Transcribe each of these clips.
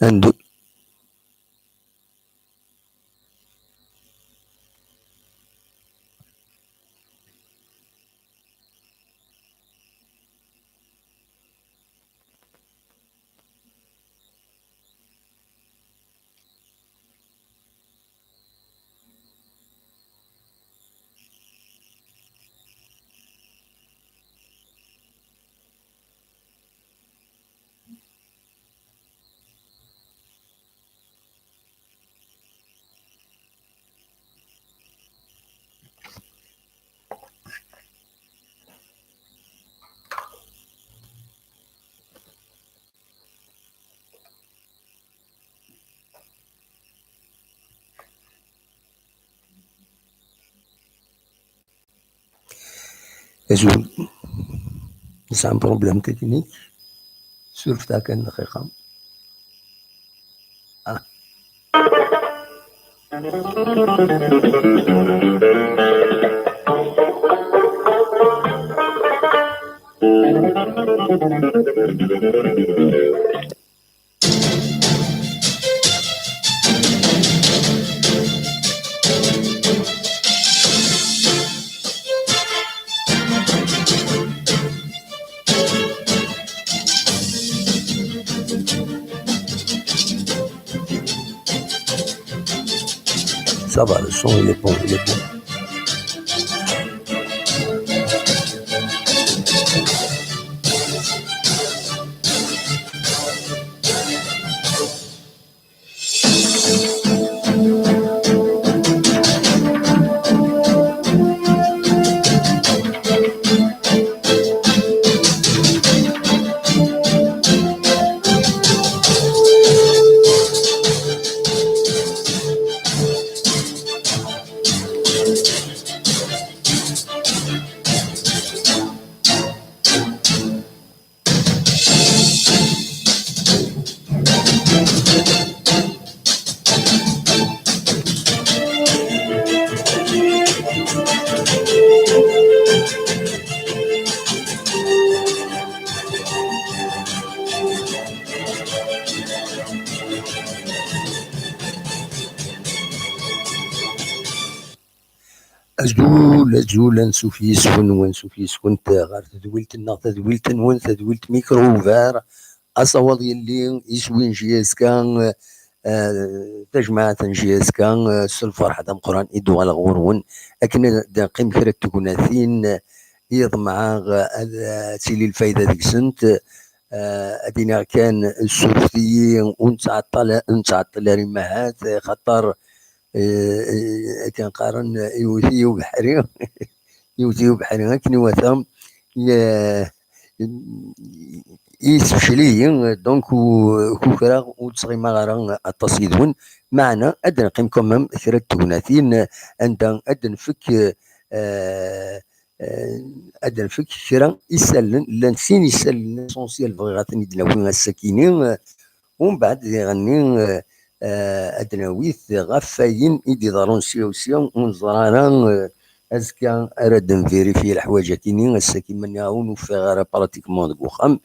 عنده. أزول نسعى بروبليم تكنيك سولفتها كان دقيقة. Ça va, le son il est bon, il est bon. أزول نسوف يسكن ونسوف يسكن غير تدويلتنا تدويلت نون تدويلت ميكرو فار أصوات يلي يسوين جياسكا تجمع جياسكا الفرحة دام قران إدو على غورون أكن قيم كرة تكوناثين يضمع تيلي الفايدة ديك سنت أدينا كان السوفتي ونتعطل رماهات خطر كنقارن يوثي وبحري يوثي وبحري كني وثام يسفشلي دونك كوكرا وتصغي ما غارا التصيدون معنا أدن قيم كمم ثلاث توناثين أنت أدن فك أدن فك كرا يسلن لانسين يسلن سونسيال بغي غاتني دلاوين السكينين ومن بعد يغني أدناويث غفاين إدي ضارون سيوسيون ونزرانا أزكا أراد فيريفي الحوايج كيني الساكي من يعاون وفي غير براتيكمون ديك وخام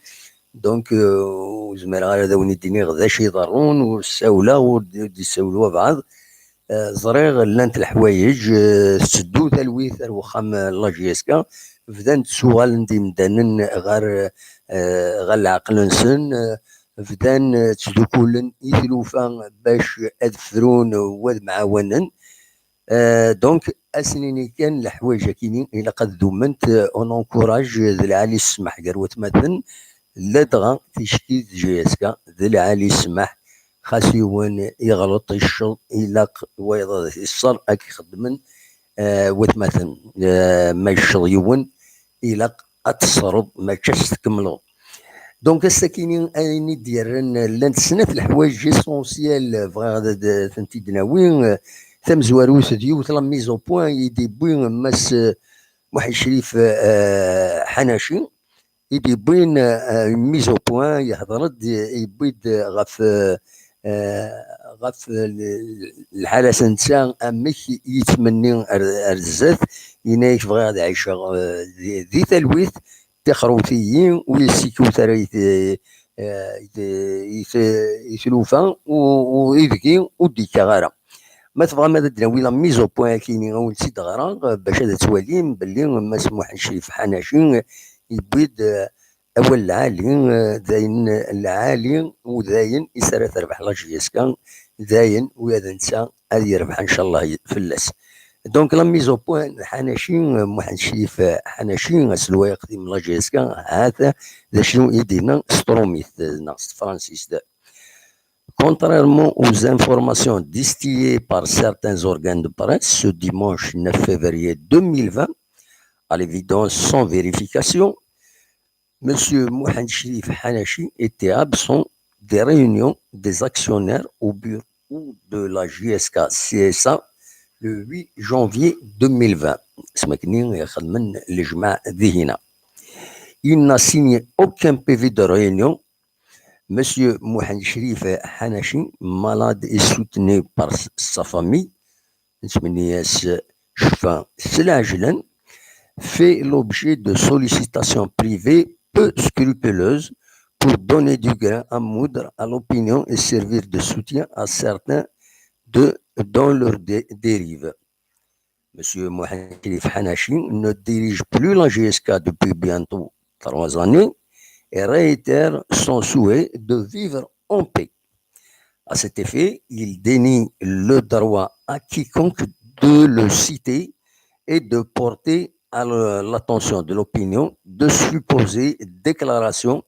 دونك وزمر غير هذا ونيديني غدا شي ضارون والساولة ودي يساولوا بعض زريغ لانت الحوايج سدو تلويث الوخام لاجيسكا بدان سوغال ندي مدانن غير العقل نسن بدان تدوكولن يثلوفا باش أذفرون وذ معاونن دونك أسنيني كان الحوايج كينين إلا قد دومنت أون أنكوراج ذي العالي السمح قروت مثلا لا دغا تشكي جياسكا ذي العالي السمح خاص يوان يغلط الشط إلاق ويضا الصر أكي خدمن وثمثلا ما يشض يوان إلاق أتصرد ما تشست تكملو دونك الساكينين أيني ديالن لانت سنة الحوايج إسونسيال فغا غادا ثنتي دناوين ثم زواروث ديوث لا ميزو بوان يدي بوين ماس محي شريف حناشي يدي بوين ميزو بوان يهضرد يبيد غف الحالة سنتسان أمك يتمني أرزات ينايش بغا غادا عيشة ذي تلويث تخروثيين ويسيكو ثريث يثلوفا ويذكي وديكا. ما تبغى ما تدراوي لا ميزو بوان كيني اول سي تغرا باش هذا تواليم باللي ما سموح شريف حناشي يبيد اول العالي داين العالي وداين يسرى تربح لا جيسكا داين وهذا نسى هذه يربح ان شاء الله فلاس. دونك لا ميزو بوان حناشي محمد شريف حناشي سلوا يقدم لا جيسكا هذا شنو يدينا ستروميث ناس فرانسيس. Contrairement aux informations distillées par certains organes de presse ce dimanche 9 février 2020, à l'évidence sans vérification, M. Mohamed Cherif Hanachi était absent des réunions des actionnaires au bureau de la JSK CSA le 8 janvier 2020. Il n'a signé aucun PV de réunion. Monsieur Mohamed Cherif Hanachi, malade et soutenu par sa famille, fait l'objet de sollicitations privées peu scrupuleuses pour donner du grain à moudre à l'opinion et servir de soutien à certains dans leurs dérives. Monsieur Mohamed Cherif Hanachi ne dirige plus la GSK depuis bientôt 3 années et réitère son souhait de vivre en paix. À cet effet, il dénie le droit à quiconque de le citer et de porter à l'attention de l'opinion de supposées déclarations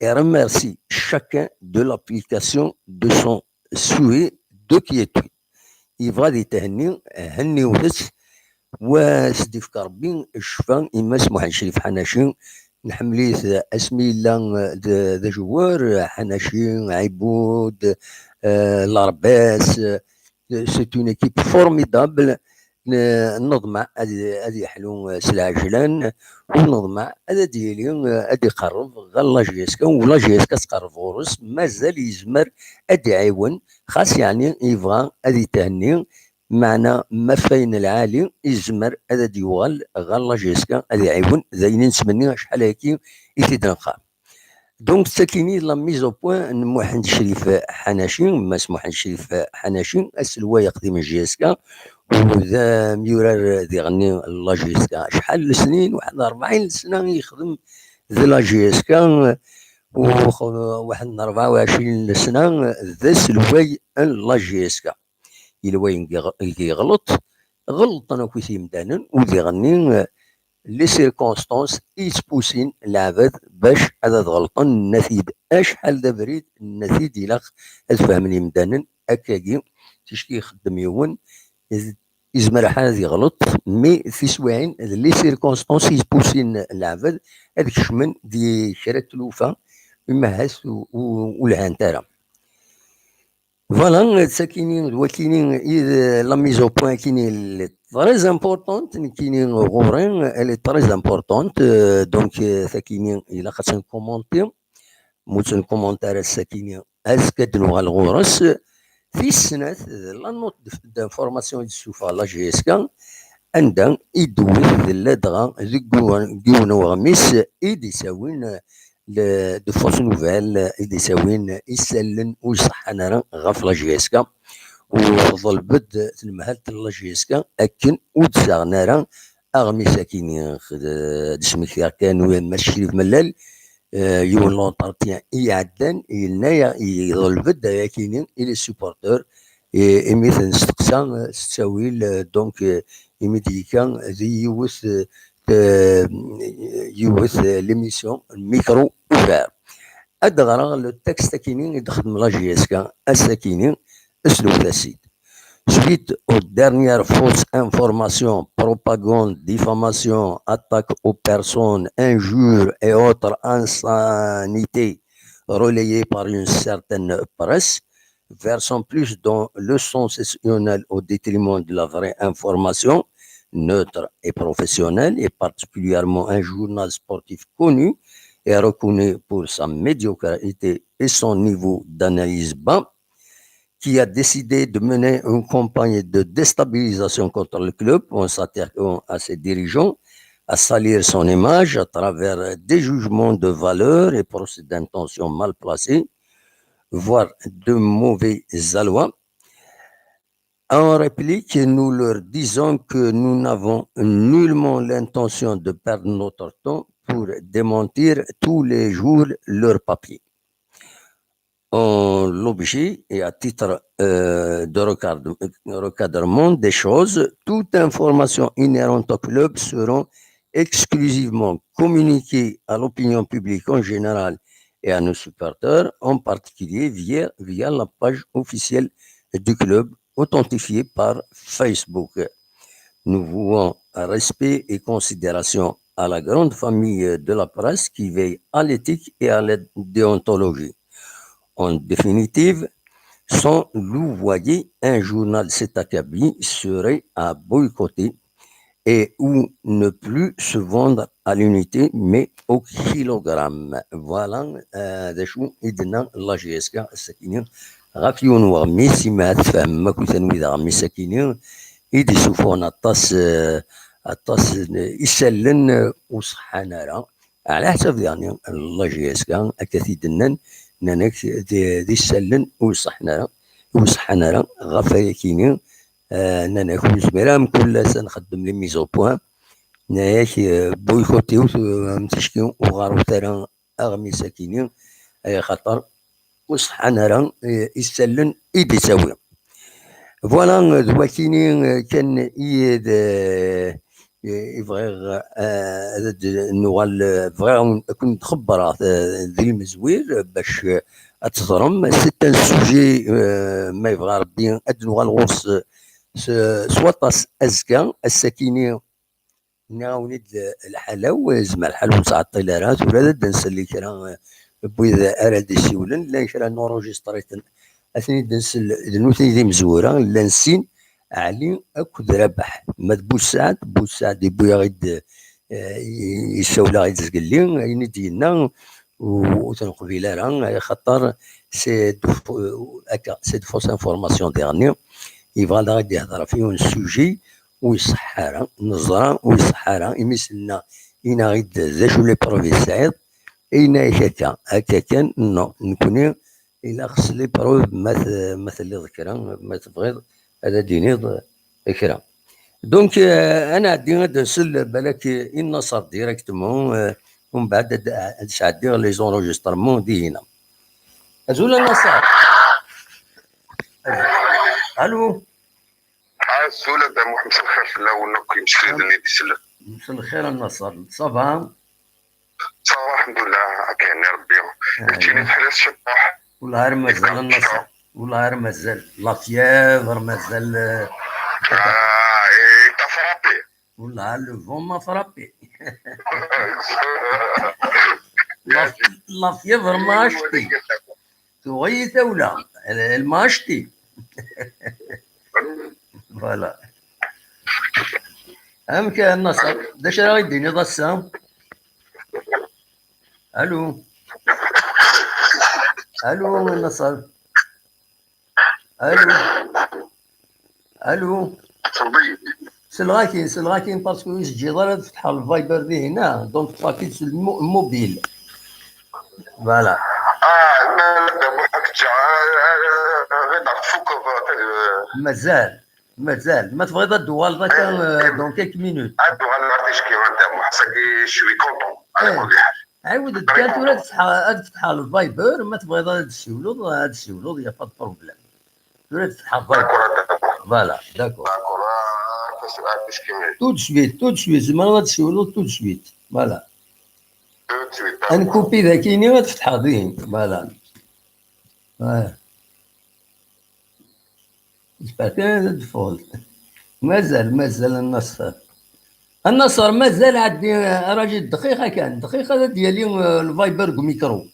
et remercie chacun de l'application de son souhait de quiétude. يبغى يتهني هني وهس وسدي في كربين الشفا إما اسمه حنشريف حناشي نحمليث اسمي لا ذا جوار حناشي عيبود لارباس سي اون ايكيب فورميدابل نضمع هذه حلو سلاجلان ونضمع هذا ديالي هذا يقرب غير لا جيسكا ولا جيسكا تقرب غورس مازال يزمر هذا يعاون خاص يعني يبغى هذه تهني معنا ما فين العالي يزمر هذا ديوال غير لا جيسكا هذا يعاون زاينين نسمني شحال هاكي يتدنقى. دونك ساكيني لا ميزو بوان محمد شريف حناشي ما اسمه محمد شريف حناشي السلوا يقدم الجيسكا وذا ميورار ذي غني لا جيسكا شحال السنين واحد 40 سنه يخدم ذا لا جيسكا وواحد 24 سنه ذا سلواي لا جيسكا يلوين يغلط غلط انا كويسي مدانا وذي غني لي سيركونستونس يسبوسين العباد باش هذا غلطان النتيج اشحال ذا بريد النتيج يلاق فهمني مدانا هكاكي تشكي يخدم يون يزمر حاجه يغلط مي في سواعين لي سيركونستونس يسبوسين العباد هذيك الشمن دي شرات تلوفه يمهس والهانتاره. فوالا ساكينين وكينين لا ميزو بوان كيني très importante كيني غورين elle est très importante donc ساكينين الى خاصنا كومونتي موتن كومونتير ساكينين اسكدنو الغورس في السنة لا نوت دانفورماسيون يشوفها لا جي اس كا عندها يدوز لدغا ديون وغميس يدي ساوين دو فوس نوفيل يدي ساوين يسلن ويصحنا غاف لا جي اس كا وفضل بد تنمهل لا جي اس كا اكن وتساغنا راه اغمي ساكين دسمك كانوا ماشي في ملال يون لونتارتيان يعدان يلنايا يظل بدا كاينين الى سوبورتور مثلا استقسام ستاويل دونك يميديكا زي يوث ليميسيون الميكرو اوفير ادغرا لو تكست كاينين يدخل لا جي اس كا الساكينين اسلوب تاسيد. Suite aux dernières fausses informations, propagande, diffamation, attaques aux personnes, injures et autres insanités relayées par une certaine presse, versant plus dans le sensationnel au détriment de la vraie information, neutre et professionnelle, et particulièrement un journal sportif connu et reconnu pour sa médiocrité et son niveau d'analyse bas, qui a décidé de mener une campagne de déstabilisation contre le club en s'attaquant à ses dirigeants, à salir son image à travers des jugements de valeur et procès d'intention mal placés, voire de mauvais aloi. En réplique, nous leur disons que nous n'avons nullement l'intention de perdre notre temps pour démentir tous les jours leur papier. En l'objet et à titre de recadrement des choses, toute information inhérente au club seront exclusivement communiquées à l'opinion publique en général et à nos supporters, en particulier via la page officielle du club authentifiée par Facebook. Nous vouons respect et considération à la grande famille de la presse qui veille à l'éthique et à la déontologie. En définitive, sans louvoyer, un journal cet acabit serait à boycotter et ou ne plus se vendre à l'unité mais au kilogramme. Voilà ذا شو إدنا الله جيسكا السكينة غافيون وغمي سمات فهم ما كنت نويدا غمي سكينة إيدي سوفون الطاس يسلن وصحانا راه على حسب يعني الله جيسكا أكثيد النن نانك دي سلن وصحنا راه غافا كيني نانك وزميرام كل سنة نخدم لي ميزو بوان ناياك بويكوتيو متشكيو وغارو ترى أغمي ساكينين خاطر وصحنا راه يسلن إيدي ساوي. فوالا دواكيني كان إيد يبغي نوال بغا كنت خبر ذي المزوير باش تضرم سي ان سوجي ما يبغى ربي نوال غوص سواطاس ازكا السكيني ناونيد الحلاو زعما الحلاو تاع الطيلارات ولا دنسلي كرا بويذا اراد يسولن لا كرا نورونجيستريتن اثني دنسل نوثي ذي مزوره لا نسين علي اكد ربح ما بوسعد يبويا غيد يسولا غيد زقلي يعني ديالنا وتنقبيلا راه خاطر سي دو فوس انفورماسيون ديرني يبغى غادي يهضر فيه اون سوجي ويصحى نظرة ويصحى يمثلنا إنا غيد ذا شو لي بروفي سعيد إنا هكا كان نو نكوني إلا خص لي بروف مثل اللي ذكرها ما تبغيض هذا ديني ذكرها دونك أنا عندي غاد نسل بالك إن نصر ديريكتومون ومن بعد عندي لي زونجسترمون دي هنا أزول النصر ألو سولة دا محمد الخير في الله ونقي مشكلة اللي دي سلة مساء الخير النصر صباح صباح الحمد لله كان ربي تجيني تحلى الشطاح والله غير مازال النصر والله غير مازال لا فيافر مازال تا فرابي والله لو فون ما فرابي لا فيافر ما عشتي تغيث ولا ما عشتي فوالا أهم كان النصر داش راه يديني ضسام الو النصر الو سلغاكين باسكو يسجي ضرب تفتح الفايبر دي هنا دونك باكيت الموبيل فوالا مازال ما تبغي الدوال ذاك دون كيك مينوت الدوال ما عرفتش كيما انت حساكي شوي كونطون على كل حال عاود كانت ولا تفتح الفايبر ما تبغي هذا الشيولوض يا با بروبليم ولا تفتح الفايبر فوالا داكور tout de suite زعما هذا الشيولوض tout de suite فوالا انكوبي ذاكيني وتفتحها ذين فوالا كان الدفولت مازال النصر مازال عندي راجل دقيقة ديالي الفايبر ميكرو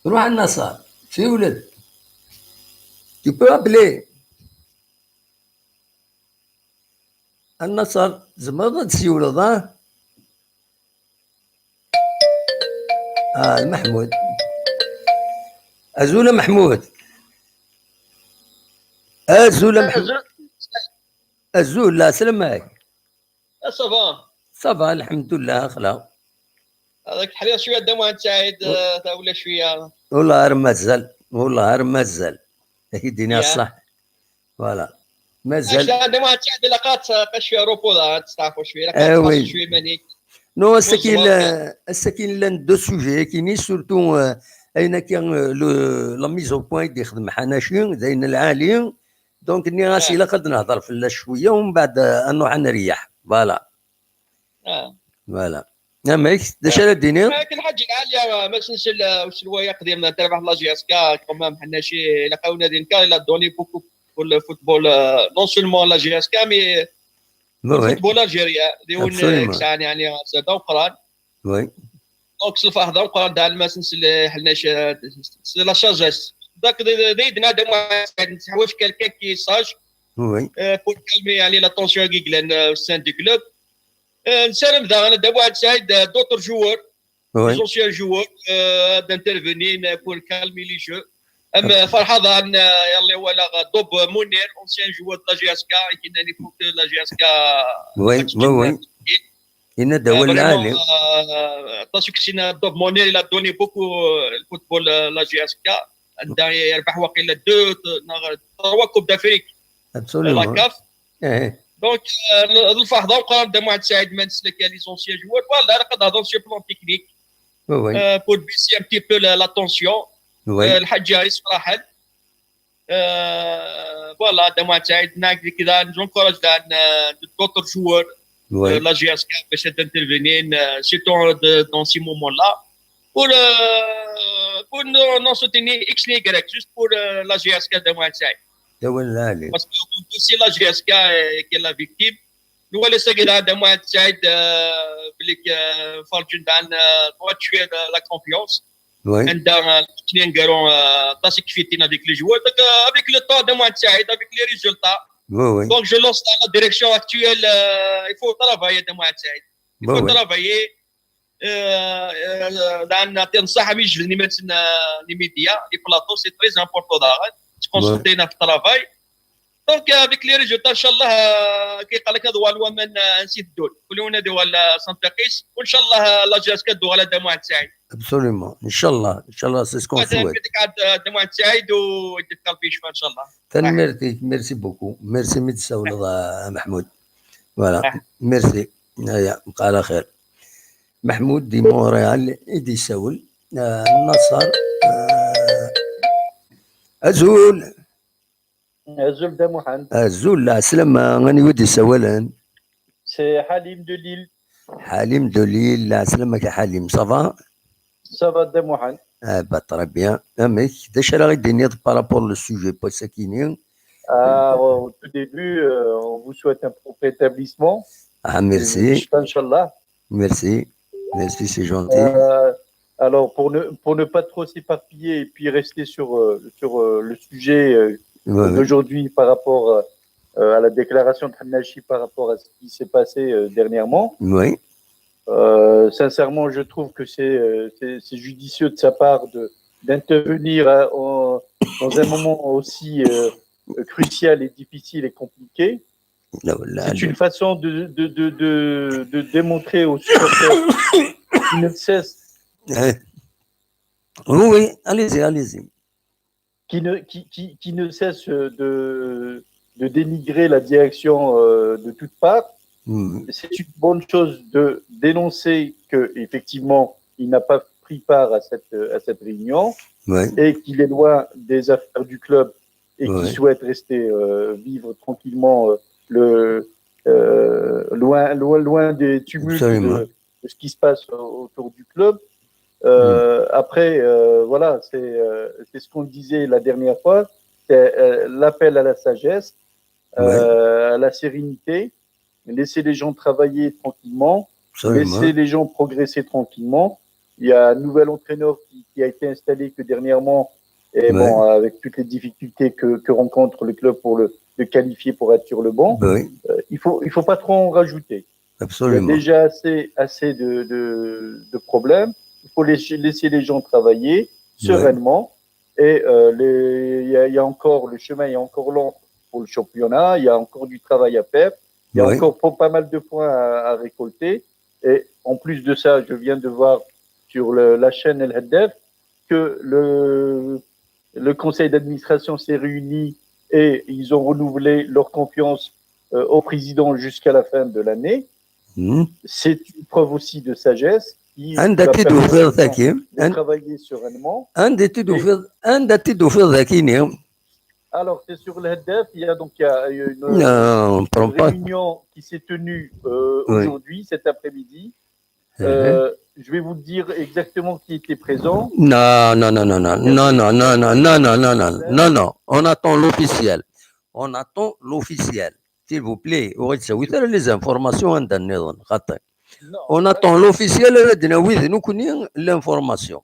روح النصر في ولد tu peux appeler النصر زعما تسي ولد محمود أزول محمود ازول ازول لا سلامك. صافا. صافا الحمد لله خلا. هذاك الحريق شويه دموع سعيد ولا شويه. والله مازال والله مازال يديني الصح. فوالا مازال. اش دموع سعيد لقات شويه روبولا تستعرفوا شويه لقات وي شويه مانيك. نو السكين لان دو سوجي كاينين سورتو اين كان لا ميز او بوين اللي يخدم حناشي زين العالي دونك اني راسي لا قد نهضر في شويه ومن بعد نروح نريح. فوالا فوالا. نعم داش على الدنيا. لكن الحاجه العاليه ما تنسى واش الوايق ديال تربح لا جي اس كا كومام حنا شي لقاونا ديال كا لا دوني بوكو pour le football non seulement la GSK mais le football algérien ديون كسان يعني دونك قران. وي دونك الفاح دونك قران دال ما تنسى حناش لا شاجيس داك ديدنا دم نتحواش كالكان كي ساج. وي pour calmer يعني la tension qui glane au sein du club. نسالم انا دابا واحد سعيد دوتر جوور les anciens joueurs d'intervenir pour calmer les jeux. اما فرحه ان يلا ولا دوب منير اونسيان جوار لا جي اس كا كاين فوق لا جي اس كا. وي هنا دول العالي طاسو كسينا دوب منير الى دوني بوكو الفوتبول لا جي اس كا عندها يربح واقيلا 3 كوب دافريك لا كاف. دونك الفحضه وقرا دام واحد سعيد ما نسلك لي زونسيان جوار فوالا قد هضر سي بلون تكنيك بور بيسي ان بتي بو لا تونسيون. الحاج عريس فرحل فوالا دام واحد سعيد ناقي كذا نكورج دوتر جوار لا جي اس كا باش تنترفينين سيتو دون سي مومون لا pour non soutenir X Y juste pour la GSK de واحد سعيد. دول العالي parce que si la GSK qui est la victime nous allons essayer de واحد سعيد بليك فالجن دان توتشوي la confiance. عندنا الاثنين قالوا طاسك كفيتينا avec les joueurs donc avec le temps de واحد سعيد avec les résultats. donc je lance la direction actuelle il faut travailler de واحد سعيد. il faut travailler لان تنصح مش مثلا لي ميديا لي بلاطو سي تري امبورطون داغ تكونسونتينا في الترافاي. دونك افيك لي ريزولتا ان شاء الله كي قال لك هذا هو من نسيت الدول كلنا دول سانتاكيس وان شاء الله لا جاس كدو على دم واحد سعيد. ابسوليومون ان شاء الله ان شاء الله سي سكون سويت. يديك عاد دم واحد سعيد ويديك قلبي شفا ان شاء الله. ميرسي بوكو ميرسي متساول محمود. فوالا ميرسي هيا بقى على خير. محمود دي مونريال ايدي ساول النصر ازول دا محمد ازول لا سلامة غني ودي سوالان سي حليم دو ليل. حليم دو ليل لا سلامك يا حليم صافا صافا دا محمد با تري بيان. امك داش راه غيديني بارابور لو سوجي بوساكيني. Au tout début, on vous souhaite un propre établissement. Ah, merci. Inch'Allah. Merci. Merci, c'est gentil. Alors, pour ne pas trop s'éparpiller et puis rester sur le sujet d'aujourd'hui par rapport à la déclaration de Hanachi par rapport à ce qui s'est passé dernièrement. Oui. Sincèrement, je trouve que c'est judicieux de sa part d'intervenir dans un moment aussi crucial et difficile et compliqué. C'est une façon de démontrer aux supporters qui ne cessent. Oui, allez-y. Qui ne cessent de dénigrer la direction de toutes parts. C'est une bonne chose de dénoncer qu'effectivement, il n'a pas pris part à cette réunion et qu'il est loin des affaires du club et qu'il souhaite rester vivre tranquillement loin des tumultes de ce qui se passe autour du club. Après, voilà, c'est ce qu'on disait la dernière fois, c'est l'appel à la sagesse, à la sérénité, laisser les gens travailler tranquillement, laisser les gens progresser tranquillement. Il y a un nouvel entraîneur qui a été installé que dernièrement, et bon, avec toutes les difficultés que rencontre le club pour le qualifier pour être sur le banc, il faut pas trop en rajouter. Absolument. Il y a déjà assez de problèmes. Il faut laisser les gens travailler sereinement. Et il y a encore, le chemin est encore long pour le championnat. Il y a encore du travail à faire. Il y a encore pas mal de points à récolter. Et en plus de ça, je viens de voir sur la chaîne El Haddaf que le conseil d'administration s'est réuni et ils ont renouvelé leur confiance au président jusqu'à la fin de l'année. C'est une preuve aussi de sagesse. Travailler sereinement. Alors, c'est sur le Haddaf, il y a une réunion qui s'est tenue aujourd'hui, cet après-midi. Je vais vous dire exactement qui était présent. Non. On attend l'officiel. S'il vous plaît, les informations. On attend l'officiel, nous connaissons l'information.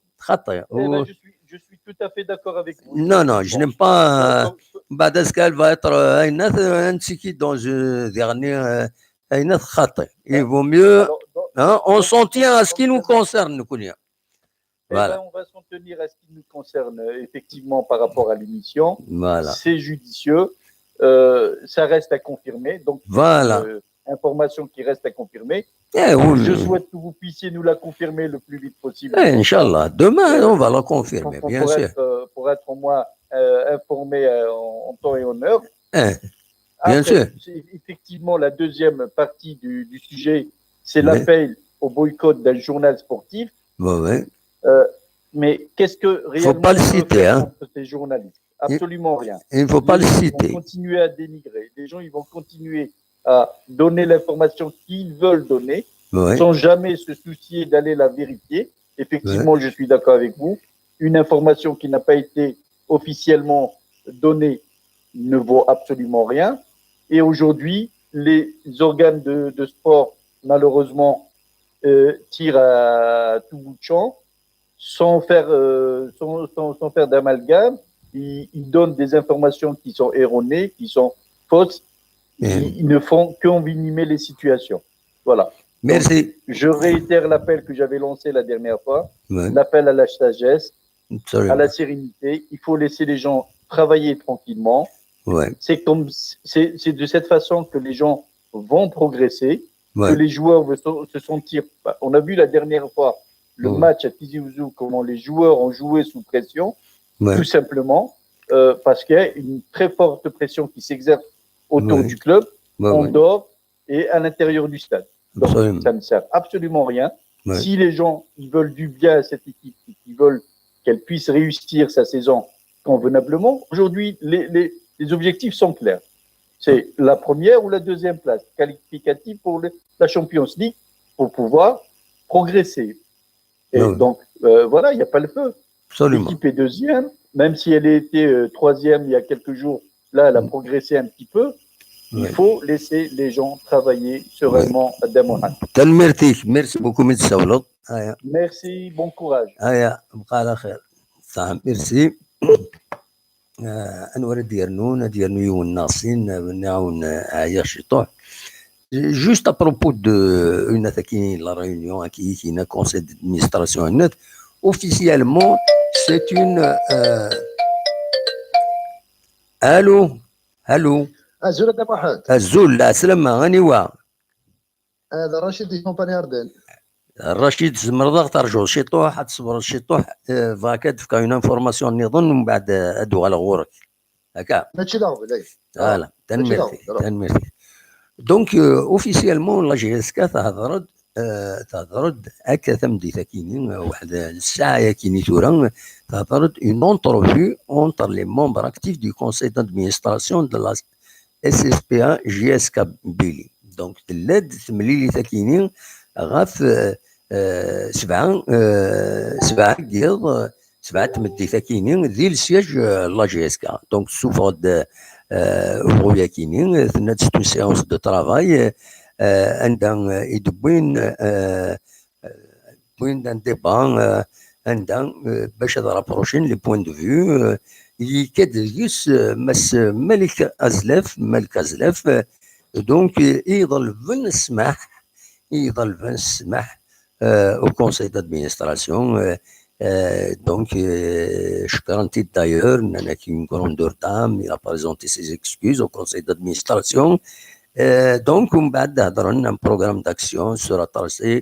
Je suis tout à fait d'accord avec vous. Non, je n'aime pas. Badascal va être un tiki dans une dernière. Il vaut mieux. On s'en tient à ce qui nous concerne, nous connaissons. Voilà. On va s'en tenir à ce qui nous concerne, effectivement, par rapport à l'émission. Voilà. C'est judicieux. Ça reste à confirmer. Donc, voilà. Information qui reste à confirmer. Je souhaite que vous puissiez nous la confirmer le plus vite possible. Inch'Allah. Demain, on va la confirmer, bien sûr. Pour être au moins informé en temps et en heure. Bien sûr. Effectivement, la deuxième partie du sujet, c'est l'appel au boycott d'un journal sportif. Mais qu'est-ce que réellement faut pas le citer, ces journalistes? Absolument rien. Il ne faut pas le citer. Ils vont continuer à dénigrer. Les gens, ils vont continuer à donner l'information qu'ils veulent donner, sans jamais se soucier d'aller la vérifier. Effectivement, je suis d'accord avec vous. Une information qui n'a pas été officiellement donnée ne vaut absolument rien. Et aujourd'hui, les organes de sport, malheureusement, tirent à tout bout de champ, sans faire d'amalgame. Ils donnent des informations qui sont erronées, qui sont fausses. Ils ne font qu'envenimer les situations. Voilà. Merci. Donc, je réitère l'appel que j'avais lancé la dernière fois, l'appel à la sagesse, à la sérénité. Il faut laisser les gens travailler tranquillement. C'est de cette façon que les gens vont progresser, que les joueurs vont se sentir. On a vu la dernière fois le match à Tizi Ouzou, comment les joueurs ont joué sous pression, tout simplement parce qu'il y a une très forte pression qui s'exerce autour du club, en dehors et à l'intérieur du stade. Donc, ça ne sert absolument à rien. Si les gens ils veulent du bien à cette équipe, ils veulent qu'elle puisse réussir sa saison convenablement, aujourd'hui, les objectifs sont clairs. C'est la première ou la deuxième place qualificative pour la Champions League pour pouvoir progresser. Et donc, voilà, il n'y a pas le feu. L'équipe est deuxième, même si elle était troisième il y a quelques jours, là, elle a progressé un petit peu. Il faut laisser les gens travailler sereinement à Damohan. Merci beaucoup, M. Saoulot. Merci, bon courage. Merci. أنور ديالنا والناصين نعاون عيا شطوح. Juste à propos de la réunion qui est un conseil d'administration, officiellement, c'est une. Allô? الزول عبد الواحد الزول السلامة غني وا هذا رشيد دي كومباني اردن الرشيد زمرض ترجو شطوح تصبر شطوح فاكد في اون انفورماسيون نظن من بعد ادو على غورك هكا ماشي داو فوالا تنمرتي دونك اوفيسيالمون لا جي اس كا تهضرد هكا تمدي ثكيني واحد الساعه كيني تورا تهضرد اون اونترفيو اونتر لي ممبر اكتيف دو كونساي دادمينستراسيون دو لا SSPA GSK بيلي دونك تلاد ثمليلي ثكيني غاف سبعة قيض سبعة تمدي ثكيني ذي السياج لا جي اس كا دونك سوفود اوغويا كيني ثنات ستو سيونس دو ترافاي عندها يدبوين بوين دان ديبان عندها باش هذا رابروشين لي بوين دو فيو يكاد يس مس ملك أزلاف دونك يظل فن السماح au conseil d'administration Donc, Shkaranti d'ailleurs, n'a qu'une grandeur d'âme, il a présenté ses excuses au conseil d'administration. Donc, un programme d'action sera tracé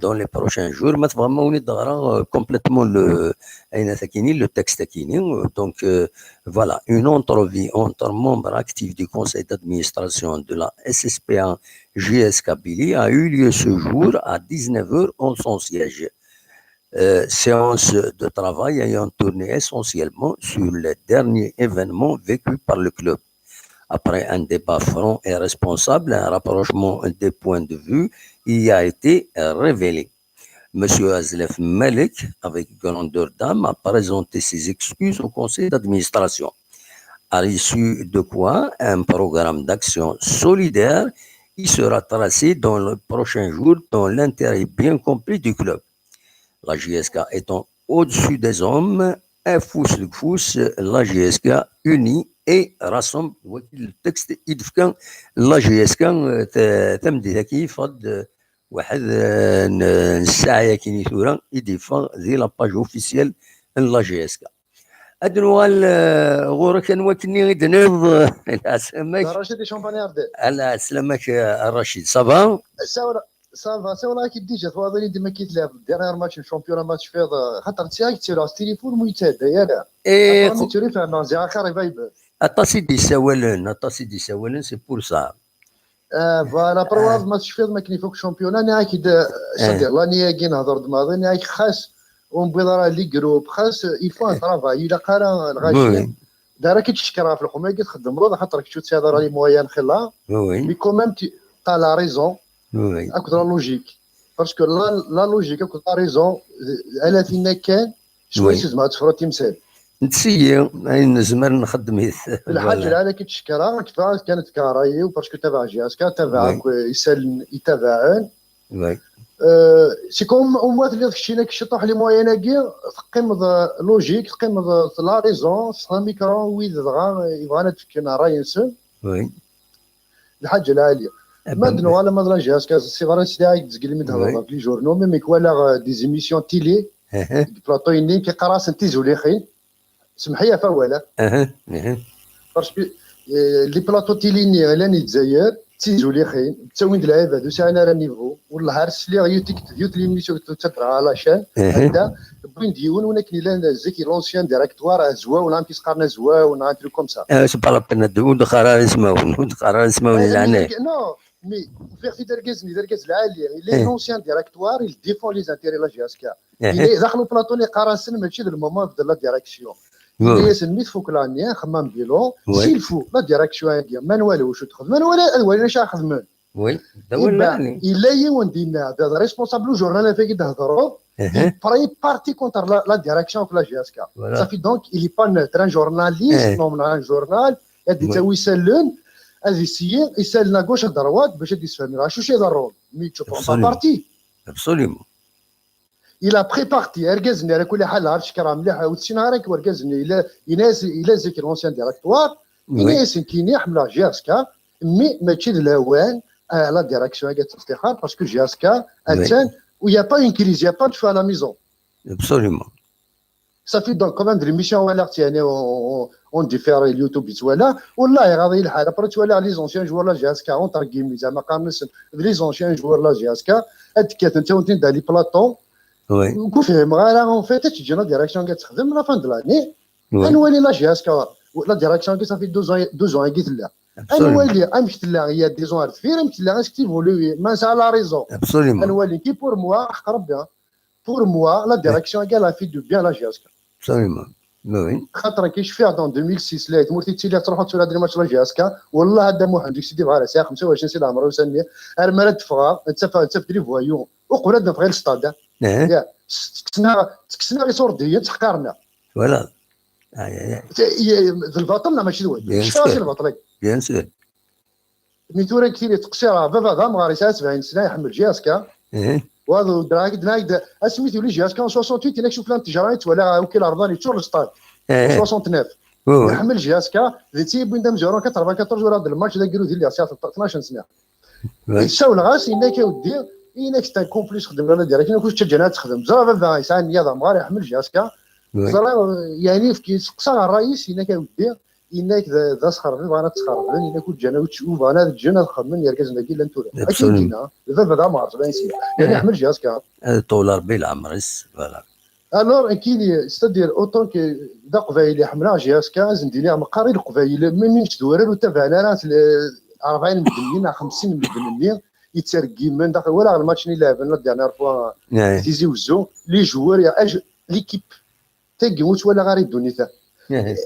dans les prochains jours. Mais vraiment, on est complètement le texte. Donc, voilà, une entrevue entre membres actifs du conseil d'administration de la SSPA JSK Billy a eu lieu ce jour à 19h en son siège. Séance de travail ayant tourné essentiellement sur les derniers événements vécus par le club. Après un débat franc et responsable, un rapprochement des points de vue y a été révélé. Monsieur Azlef Malik, avec grandeur d'âme, a présenté ses excuses au conseil d'administration, à l'issue de quoi un programme d'action solidaire y sera tracé dans les prochains jours dans l'intérêt bien compris du club. La JSK étant au-dessus des hommes, un fous le fous, la JSK unie et rassemble. Le texte يدفكان la JSK تمدي ذكي فض واحد الساعة كيني ثورة يدفع ذي لاباج اوفيسيال la JSK. أدنوال غورك كان وكني غيد نض السلامك رشيد شامباني أردن على سلامك الرشيد صباح صافا سي والله كي ديجا فاضلي ديما كيتلعب ديرير ماتش الشامبيون ماتش فيض خاطر تساك تسير على التليفون ميتاد يالا ايه توري فاهم زي اخر فايب أتصي دي سوالن سي بور سا فوالا برواز ماتش فيض ما كاين فوق الشامبيون انا اكيد صديق لاني كي نهضر دماغي انا خاص ونبغي راه لي جروب خاص يفوا ترافاي الا قرا الغاشي دارا كيتشكرها في الحكومه كتخدم روض خاطر كتشوف تهضر على مويان خلا مي كوميم تا لا ريزون اكو لا لوجيك باسكو لا لوجيك اكو لا ريزون على فينا كان شويه زعما تفرط تمثال نتسيي نزمر نخدم الحاجه على كتشكرها كيفاش كانت كاراي باسكو تابع جهازك تابعك يتابعون سي كوم اموات اللي خشينا كيشطح لي موينا كي تقيم لوجيك تقيم لا ريزون سا ميكرو ويد دغا يبغانا تفكينا راينسون الحاجه العاليه ما دنو على ما جهاز كاس الصغار تاعي تزقلي من هذا في لي جورنو ميم كوالا دي زيميسيون تيلي بلاطويني كيقرا سنتيزو لي خين سمحيه فوالا باسكو لي بلاطو تيليني لاني تزاير تيزو لي خين تسوين العيب هادو ساعنا راه نيفو والله هارس لي يوتيك ديوت لي ميسيون تترا على شان هكذا بين ديون ولكن الا زكي لونسيان ديريكتوار زوا ولا كيسقرنا زوا ولا ترو كوم سا سبحان الله دو قرار اسمه لعنه نو مي في دركز العاليه لي لونسيان ديريكتوار il défend les intérêts la GSK il دخلوا بلاطوني قراسن ماشي ذا المومون في لا ديريكسيون اللي سميت فوق لاني خمام بيلو سيل فو لا ديريكسيون مانوال واش تخدم مانوال واش خدمن وي دولاني الا يون دينا هذا ريسبونسابل جورنال فيك تهضروا براي بارتي كونتر لا ديريكسيون في لا جي اس كا صافي دونك il est pas neutre un journaliste نورمال ان جورنال يدي تسوي يسلن هذه السير يسالنا غوش دروات باش يتفهم راه شو شي ضروري مي تشوف بارتي ابسوليومون الى بري بارتي اركزني على كل حال عرفت كرا مليح وتسي نهارك وركزني الى يناس الى زيك لونسيان ديريكتوار يناس كيني يحمل جي اس كا مي ماشي الاوان لا ديريكسيون كاع تفتخر باسكو جي اس كا اتان ويا با اون كريز يا با دو فا لا ميزون ابسوليومون صافي دونك كومان دري ميسيون ولا يعني اون ديفير اليوتيوب يتوالا والله غادي الحال ابرا توالا لي زونسيان جوار لا جي اس كا اون تركيمي زعما قامنس لي زونسيان جوار لا جي اس كا هاد كات انت وانت دا لي بلاطون وي وكيفهم غير اون فيت تجينا ديريكسيون كتخدم لا فان دو لاني انوالي لا جي اس كا لا ديريكسيون كي صافي 12 قلت لا انوالي امشت لا هي ديزون فير امشت لا اسكتي فولوي ما سا لا ريزون انوالي كي بور موا حق ربي بور موا لا ديريكسيون كاع لا في دو بيان لا جي اس كا ابسوليومون وي خاطر كيشفيها دون 2006 لا تمرتي تيلي تروحوا تسولها دري ماتش لا جي اس كا والله هذا محمد سيدي بغا ساعه 25 سنه عمره وسني ارمال تفغا انت في لي فوايون وقبل دفغ الستاد تكسنا لي صورديه تحقرنا فوالا الباطل ماشي دوي شفاش الباطل بيان سور ميتورا كثير تقصير بابا ضام غاري 70 سنه يحمل جي اس كا وهذا دراك اسميتو لي جي اس كا 68 الا شوف لان تجارات ولا وكيل ارضاني تشور الستاد 69 يحمل جي اس كا ذي بين دم 94 ورا الماتش دا قالوا ديال 12 سنه يساو الغاس انك يودي إنك تكون بليس خدم لنا ديالك كنت تشجعنا تخدم بزاف يسعى النية ضمغار يحمل جهازك يعني في سقسا الرئيس إنك ودي إنك ذا سخر في بانا تسخر إنك كنت جانا وتشوف أنا الجنة خمن يركز نقي لن تورا أكيد جينا ذا بدا مارس بين سير يعني يحمل جهازك طولار بالعمرس فوالا الور كاين ستادير اوتون كي دا قبايل يحملها جهازك زنديني مقاري القبايل من تدورر وتابعنا راه 40 مدنيين 50 مدنيين يترقي من داخل ولا الماتش اللي لعبنا ديالنا فوا تيزي وزو لي جوار يا ليكيب تيغيموت ولا غير الدنيا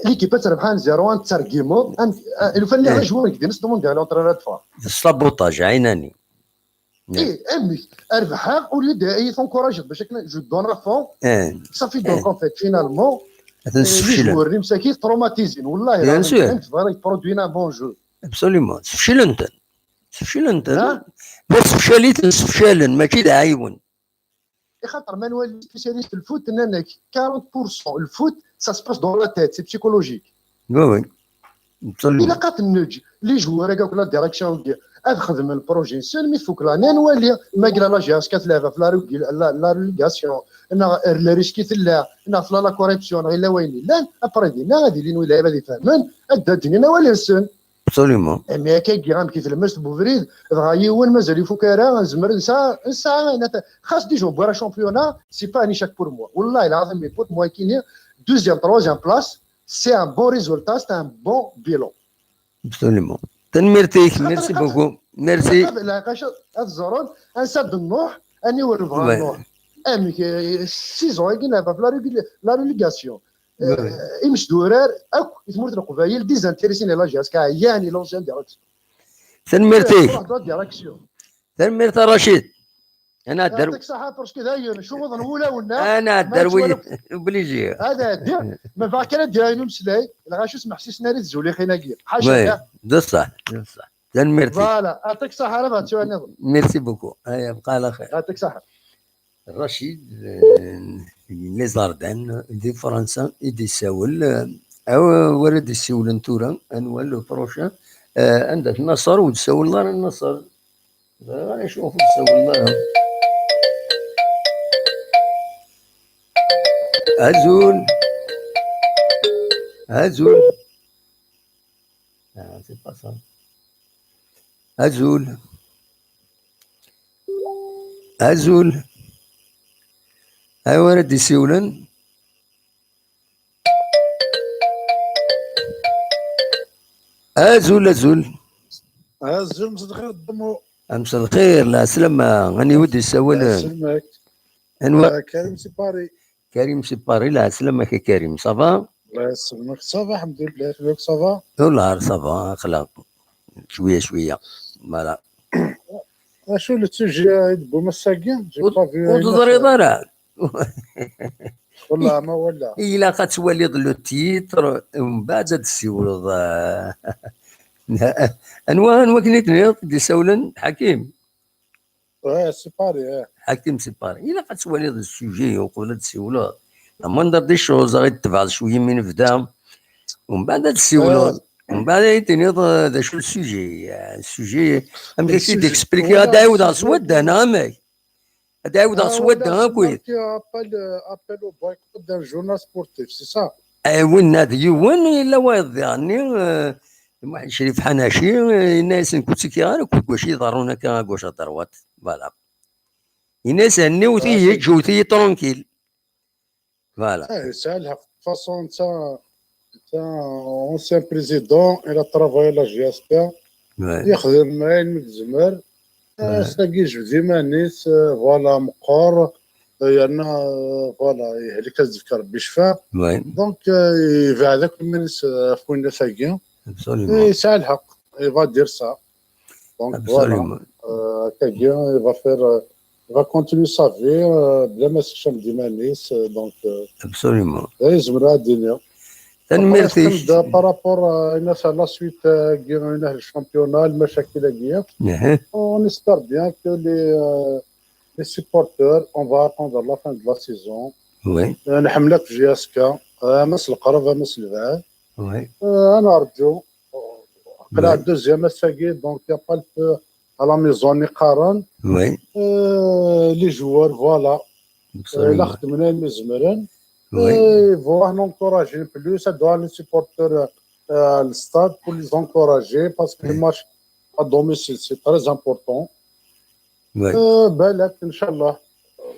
ليكيب تربحان 0-1 ترقيمو الفني على جوار كدير نص دومون ديال لونطرينور دفاع السابوطاج عيناني امي اربحها ولي يتنكوراج باش جو دون فون صافي دونك اون فيت فينالمون لي جوار اللي مساكين تروماتيزين والله العظيم فغادي برودوينا بون جو ابسوليومون سفشلنت بس فشلت ماشي دعايون خاطر ما نولي سبيسياليست الفوت انك 40% الفوت سا سباس دون لا تيت سي بسيكولوجيك وي الا قات النوج لي جوار هكاك لا ديريكسيون ديال اخدم البروجي سلمي فوق لا نولي ما قال لا جاس كتلعب في لا ريغاسيون انا لا ريسكي تلا انا في لا كوريبسيون غير لا وين لا ابري دينا غادي لي نولي لعيبه اللي فاهمين ادا الدنيا نولي السن ابسوليومون مي كي غام كي تلمس بوفريد غايون مازال يفوك راه زمر نسا خاص دي جو بورا شامبيونا سي با ني شاك بور موا والله العظيم مي بوت موا كاين دوزيام تروزيام بلاص سي ان بون ريزولتا سي ان بون بيلون ابسوليومون تنميرتيك ميرسي بوكو ميرسي لا الزرون انسد النوح اني ورفغا النوح امي سيزون كاين في لا ريليغاسيون امش دورار اك يتمرت القبايل ديزانتيريسين لا جاز كاع يعني لونسيان ديريكسيون تنميرتي رشيد انا الدر يعطيك الصحه باسكو داير شو وضن ولا ولا انا الدروي بليجي هذا دير ما فاكر داير مسلاي لا شو اسمح سي ناري الزولي خيناكي حاجه ده صح تنميرتي فوالا يعطيك الصحه راه بغيت نظر ميرسي بوكو هيا بقى على خير يعطيك الصحه رشيد لي زاردان دي فرنسا دي ساول او ورد السول انتورا انوال بروشا عندك النصر وتساول الله النصر غادي نشوفوا تساول الله هزول سي با صا هزول هاي ورد يسولن أزول مسد الخير الضمو أمس الخير لا سلامة غني ودي يسولن سلمك كريم سيباري لا سلامك يا كريم صافا الله يسلمك صافا الحمد لله فيك صافا والله صافا أخلاق شوية فوالا شو اللي تجي بوما الساقين وتضري ضرع والله ما ولا إلا غتولي لو تيتر ومن بعد تسولد انواع كنيت دي سولن حكيم سيباري حكيم سيباري إلا غتولي السوجي وقبل تسولد لما ندير دي شوز غيتبع شويه من بدا ومن بعد تسولد ومن بعد يتني هذا شو السوجي ام كي تكسبليكي هذا يعاود اسود انا ماك هذا يعاود اسود انا كويس ابل او بايكوت دان جورنال سبورتيف سي سا وين هذا يوين الا واحد يعني واحد شريف حناشي الناس كنت كي غير كنت واش يضرونا كاش ضروات فوالا الناس هنيوتي جوتي ترونكيل فوالا سالها فاصون تا اونسيان بريزيدون الى ترافاي لا جي اس بي يخدم معايا من الزمر ساقي جبدي مانيس فوالا مقار يعني فوالا يهلك تذكر بشفاء دونك في هذاك المنس خوينا ساقي يسعى الحق يبغى دير سا دونك فوالا ساقي يبغى فير va continuer sa vie بلا ما سكشم ديما نيس دونك ابسوليومون يزمر الدنيا تنميرتي بارابور الناس لا سويت كيغينا الشامبيونا المشاكل كيا on espère bien que les supporters on va attendre la fin de la saison نحملك في جي اس كا امس القرب امس البعاد انا ارجو قلع الدوزيام الساقي دونك يا با à la maison نقارن وي لي جوار فوالا لا خدمنا مزمرن فوا نونكوراجي بلوس هادو لي سيبورتور الستاد pour les encourager parce que le match à domicile c'est très important. بالك ان شاء الله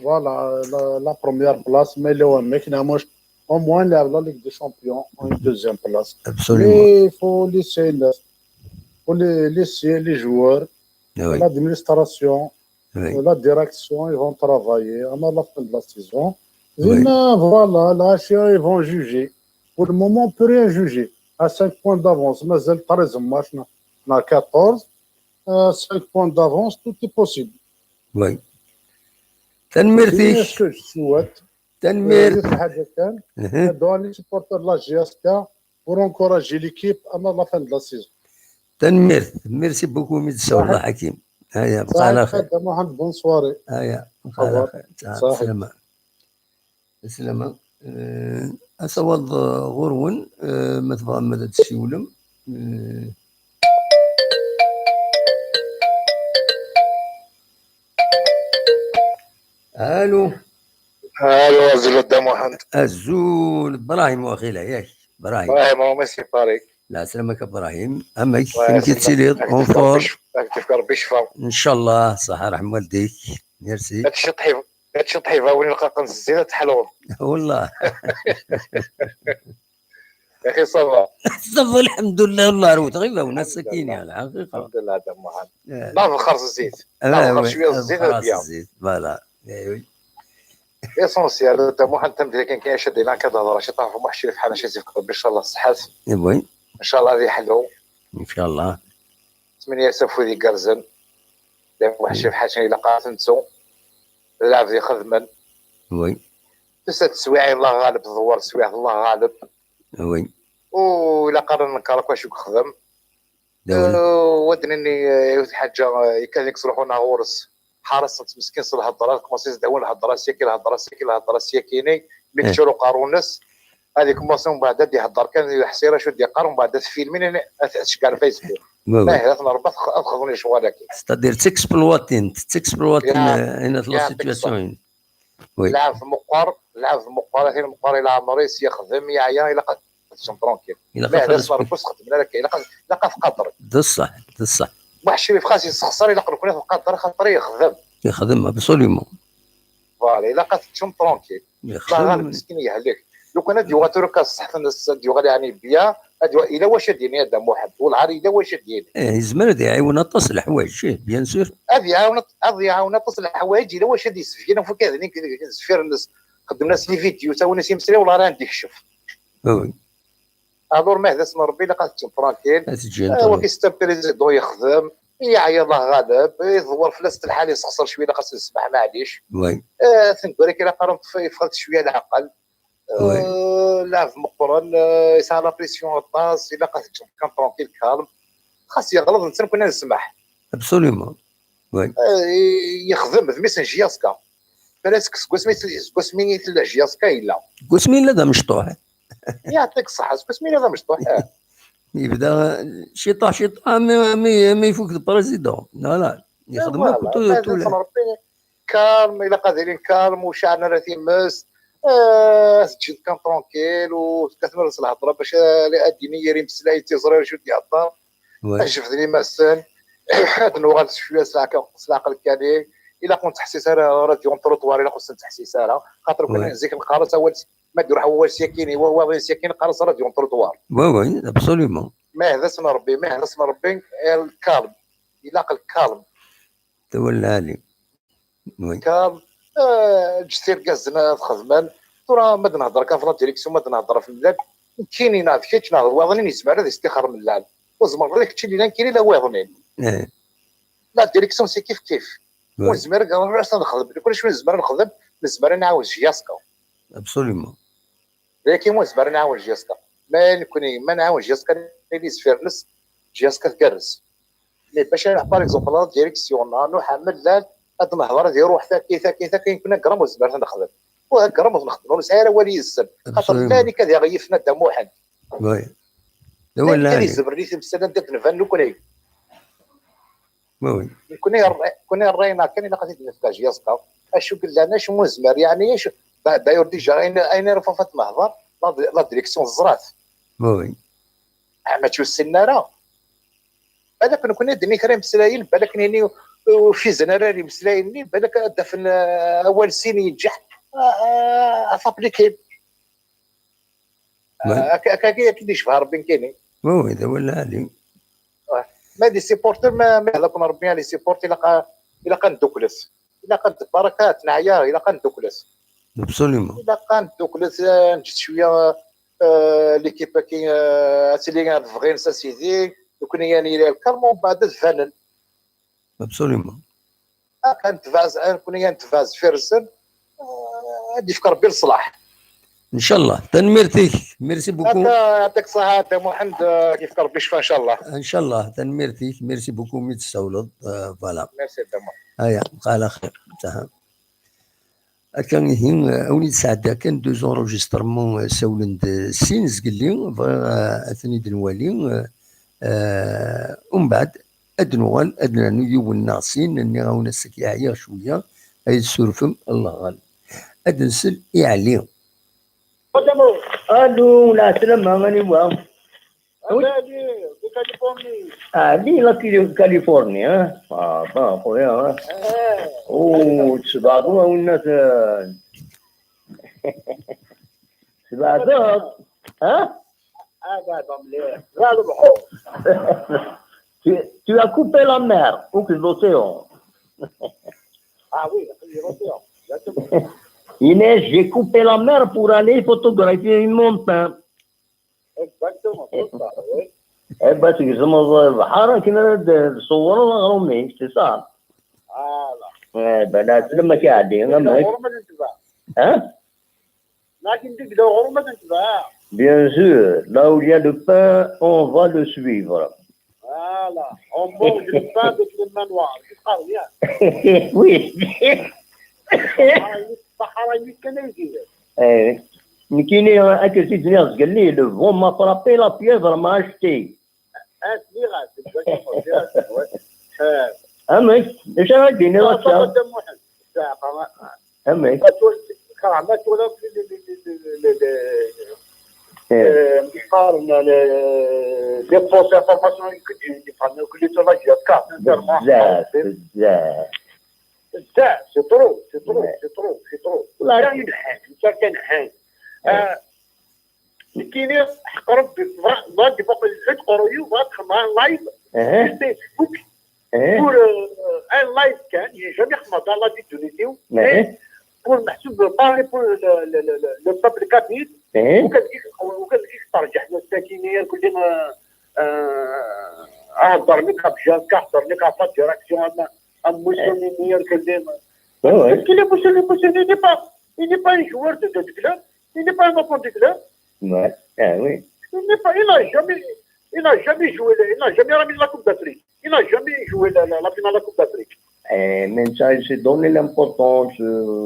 فوالا لا بروميير بلاص ما لو ما كناموش au moins la Ligue des Champions en une deuxième place. Absolument. Mais il faut laisser les joueurs, l'administration, la direction, ils vont travailler à la fin de la saison. Et voilà, là, ils vont juger. Pour le moment, on ne peut rien juger. À 5 points d'avance, mais le 13 match, on a 14. 5 points d'avance, tout est possible. Oui. تنميرتيش. Ce que je souhaite. تنمير. حاجة كان هادو لي سيبورتور لا جي اس كا pour encourager l'équipe à la fin de la saison. تنمير. ميرسي بوكو ميدسا والله حكيم. هيا بقى على خير. بون سواري. هيا بقى على خير. سلامة. سلامة. أصوات غرون مثل مدد السيولم. الو الزول قدام واحد الزول ابراهيم واخيلا ياك ابراهيم هو ماشي طريق. لا سلامك ابراهيم اما كنتي تسيليض اونفور كيف ربي يشفاو ان شاء الله صحه رحم والديك ميرسي هادشي طحيفه وين نلقى قنص الزينه تحلوه والله يا اخي صافا صافا الحمد لله والله روت غير وناس ساكين على الحقيقه الحمد لله دام واحد لا نخرج الزيت لا نخرج شويه الزيت الزيت فوالا ايوي اسونسيال دام واحد تم كان كيشد لنا كتهضر شي طاف واحد الشيء بحال شي تفكر ان شاء الله صحات وي ان شاء الله غادي يحلو ان شاء الله 8 سافو دي كرزن دام واحد الشيء بحال شي الا قاتنتو اللاعب دي خدمن وي تسد سوايع الله غالب الدوار سوايع الله غالب وي وإلا قرر نكرك واش يخدم ودني حاجه كان يكسروحونا غورس حارس مسكين صل الهضرات كوماسي داون الهضرات سيكيني ملي كثروا قارونس هذيك كوماسي من بعد يهضر كان حسيره شو يقارن من بعد فيلمين اشكال فيسبوك لا هذا نربط اخذوني شغل هكا ستادير تكسبلواتين هنا لا سيتواسيون وي لعب في مقر هنا مقر الى مريس يخدم يعيا الى قد ترونكيل لا هذا صار بس خدمنا لك الى قد في قدر بصح واحد الشيء في خاص يستخسر الى كنا في قدر خاطر يخدم ابسوليومون فوالا الى قد ترونكيل لا غالب مسكين يهلك لو كان هادي وغاتورك صح الناس هادي غادي يعني بيا هادي الى واش ديني هذا واحد والعري الى واش ديني زمان هادي يعاون تصلح حوايج بيان سور هادي يعاون تصلح حوايج الى واش هادي يسفينا فوق كذا كنسفير الناس خدمنا لي فيديو تا وناس يمسري والله راه عندي كشف وي الور ما هذا اسم ربي الا قالت ترانكيل هو كيستابيليزي يخدم يعيا الله غالب يدور في لاست الحال يسخسر شويه خاص يسمح معليش وي تنقول لك الا قارنت فقدت شويه العقل لا في مقرن يسال لا بريسيون الطاس الا قالت كان ترانكيل كالم خاص يغلط نتا كنا نسمح ابسوليومون وي يخدم في ميسن جياسكا فلاسك سكوسميني تلا جياسكا الا كوسمين لا مشطوح يعطيك الصحه سكوسميني هذا مشطوح يبدا شيطاح ما يفوق البريزيدون لا يخدم كل كالم الى قادرين كالم وشعرنا راه تيمس تجد كان ترونكيل وكتمارس الهضره باش الدينيه ريم سلاي تيزرير شو يهضر شفتني ماسن هاد النوغات شويه سلاقه الكالي الا كنت تحسيسها راه ديون تروطوار الا خصنا تحسيسها خاطر كنا نزيك القارص اول ما دير هو ساكين هو ساكين القارص راه ديون تروطوار وي ابسوليومون ما هذا اسم ربي الكالم يلاقى الكالم تولى لي كالم جسير كازنا خدمان ترى ما نهضر كان في لا ديريكسيون ما نهضر في البلاد كاينين هاد كيتش نهضر واضنين يسمع هذا استخار من اللعب وزمر لك تشي اللي كاينين لا واضنين لا ديريكسيون سي كيف وزمر قال راس نخدم كل شويه زمر نخدم زمر نعاود جياسكا ابسوليومون لكن زمر نعاود جياسكا ما نعاود جياسكا اللي سفيرنس جياسكا تكرس مي باش باغ اكزومبل لا ديريكسيون نو حمل لا هاد النهضره ديال روح كيف كاين كنا كرام وزمر نخدم وهكا نخدموا سايره ولي السن خاطر ذلك هذا غيفنا دم واحد وي ولا كان يزبر لي تمثال ندير نفان لو كوني وي كوني الرينا كان الا قضيت في جياسكا اشو قال لنا اش مزمر يعني ايش داير ديجا اين رفافات مهضر لا ديريكسيون الزرات وي ما تشوف السناره بالك كنا دني كريم بسلايل بالك نيني وفي زناراري بسلايل بالك دفن اول سين ينجح فابليكي كي يشبه ربي كاينين وي هذا هو العالي ما دي سيبورتر ما هذاك ربي لي سيبورتي الا كان دوكلس الا كان بركات نعيا الا كان دوكلس ابسوليومون الا كان دوكلس نجد شويه ليكيب كي اسيلي فغين سيدي وكنا يعني الكرمون بعد الفنن ابسوليومون كانت فاز كنا نتفاز فيرسن هادي فكر بالصلاح ان شاء الله تنميرتيك ميرسي بوكو يعطيك الصحة محمد كيف ربي يشفى ان شاء الله ان شاء الله تنميرتيك ميرسي بوكو ميت السولد فوالا ميرسي دمو هيا بقى على خير تمام كان هين اوليد سعد كان دو زونجسترمون سولند سينز قال لي اثني دنوالي ومن بعد ادنوال ادنا نيو الناصين اني غاونا السكيعيه شويه اي السرفم الله غالب ادنسل يعليهم الو لا سلام غني وام دي لا كاليفورنيا با خويا او تبعضوا والناس تبعضوا ها Tu as coupé la mer ou que l'océan. Ah oui, l'océan. Inès, j'ai coupé la mer pour aller photographier une montagne. Exactement, c'est ça, oui. Eh ben, c'est que ça m'a dit, كنا نصوروا الغرومي, c'est ça. Voilà. Eh ben, là, c'est le mec qui a dit, hein? لكن تقدر غرمة تنتبه. Bien sûr, là où il y a le pain, on va le suivre. Voilà, on mange le pain avec le manoir, c'est pas rien. Oui. Mais qui n'est un que si le vent m'a frappé, la pieuvre m'a acheté. Un mec, j'ai un dîner là, un mec. Les fausses informations que tu sur la GSK, sincèrement. C'est trop. Il y a une certaine haine. كاين قرب بعد فوق الحد قرويو بعد خمام لايف فيسبوك pour un live كان jamais خمض على دي تونيزيو pour محسوب باري pour le peuple catholique وكان ترجع للساكنيه كلنا هضر لك بجاز كحضر لك عطات ديراكسيون موسوليني كلنا كاين موسوليني il n'est pas un joueur de club, il n'est pas un enfant du club. Ouais, ah oui. Il n'a jamais joué, il n'a jamais remis la Coupe d'Afrique. Il n'a jamais joué la finale de la Coupe d'Afrique. Même ça, il s'est donné l'importance. Le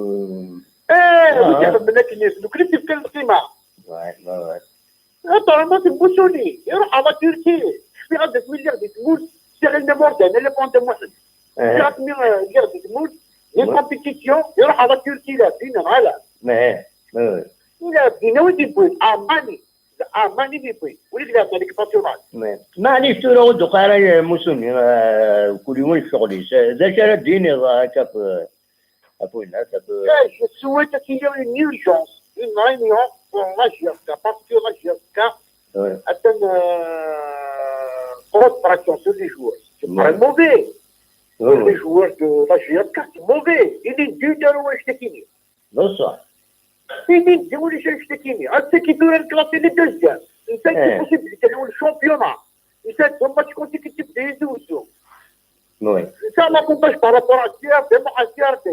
critique quel climat. Ouais. Apparemment, c'est Moussoni. Il va à la Turquie. Il y a des milliards de Timour. C'est le Morden, le pont de Moussoni. Il y a des milliards de Timour. Les compétitions, il y a la Turquie, la Chine, voilà. Il a dit, oui, Amani, oui, il a dit, معليش ترى دقارة مسلم كل يوم الشغل ذا شرط ديني كاب أبونا كاب. Je souhaite qu'il y ait une urgence, une réunion pour la GSK, parce que la GSK a une grosse pression sur les joueurs. C'est très mauvais. Les joueurs de la GSK, c'est mauvais. Il est dû de l'Ouest-Kini. Non, ça. Il est dû de l'Ouest-Kini. C'est qui doit classer les deuxièmes. C'est possible, c'est le championnat. C'est un match consécutif des éditions. Oui. Ça m'accompagne par rapport à CRT, à CRT.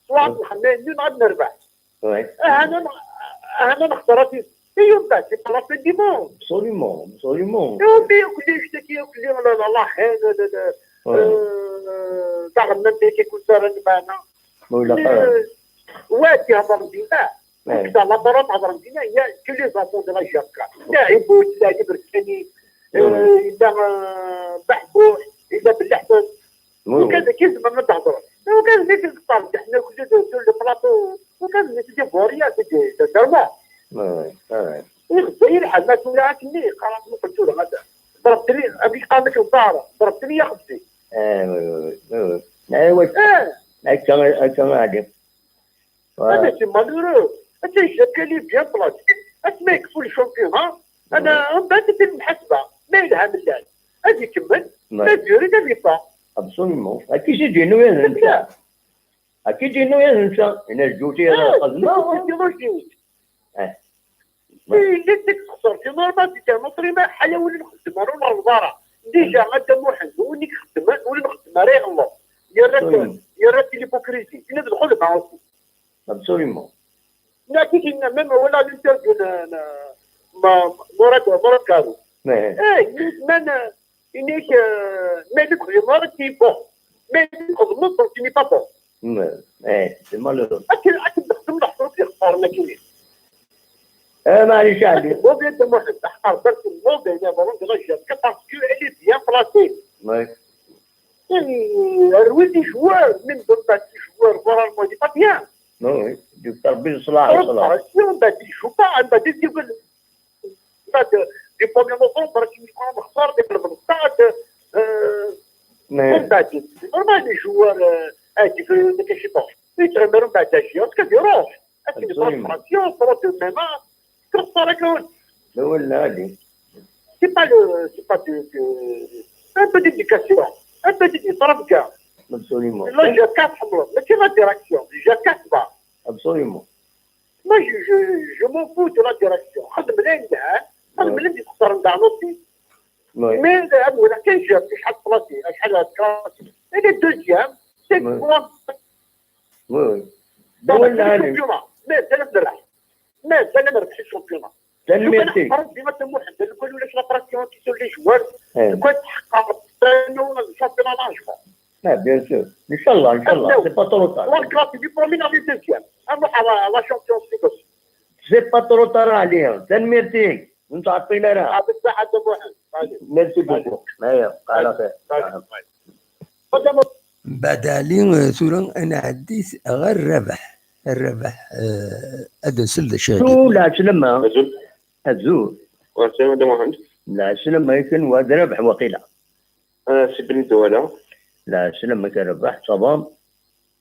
soit الحمام نلعب نربح. أنا اخترت يوم بعد c'est pas la fin du monde. Absolument. كل يشتكي وكل الله حين دعم نبيك كل سنة معنا. واتي هضر دينا. إذا نظرت هضر دينا هي كل زاتون ديال الجاكا. لاعبوا لاعب بركاني إذا بحبوح إذا باللحبس وكذا كيف ما تهضر وكان زيد القطار حنا كنا دو البلاطو وكان زيد فوريا زيد درما غير حد ما تقول لها كني خلاص ما قلت له هذا ضربتني ابي قامك الدار ضربتني يا خبزي ايوا هكا غادي هذا سي مالورو انت شكلي بيان بلاصتي اسمعك فول الشامبيون ها انا من بعد المحاسبه ما يلها ملال اجي كمل ما يريد ان يطلع ابسوليمون اكيد يجينو يا ننسى اكيد يجينو يا ننسى انا جوتي هذا قدنا اللي تخسر في نورمال ديك المصري ما حاله ولا نخدم ولا الوزاره ديجا غدا موحد وني نخدم ولا نخدم راه الله يا رات ليبوكريسي انا ندخل معاه ابسوليمون لكن كنا ميم ولا ننترجو مراد كارو من انك مالك في مراد كي بون مالك خدمت تي با بون سي مالورو اكيد نخدم نحضر في اختار ما كاينش معليش عليك هو بيد واحد تحقر درت الموضوع انا بغيت نغشى باسكو اللي بيان بلاصي يعني رويدي جوار من بعد جوار ورا المودي با بيان وي دكتور بالصلاح والصلاح من بعد يشوفها من بعد يقول بعد دي بروبليم اوفر يكون مختار ديك البلاصات من بعد نورمال جوار هذيك ما كاينش طوش يتغمر من بعد شي كديروش اكيد فراسيون فراسيون ميما C'est pas un peu d'éducation, un peu d'éducation. Absolument. Là, je casse, mais c'est la direction, je casse pas. Absolument. Moi, je m'en fous de la direction. Mais et le deuxième, c'est quoi? Oui. Mais c'est le championnat. تنميتي ديما تموحد نقول لك لا براسيون كيسول لي جوار كون تحقق الشامبيون ناجحو بيان سور ان شاء الله ان شاء الله سي با ترو تار لا كلاسي دي برومين افي دوزيام نروح على لا شامبيون ليغ سي با ترو تار عليها تنميتي انت عطينا راه بالصحه تموحد ميرسي بوكو على خير بعد علي ثورا انا عديت غير الربح هذا سلة شاهد لا سلمة الزور وسلمة دموحد لا سلمة يمكن وهذا ربح وقيلة سبني دولة لا سلمة كربح صبام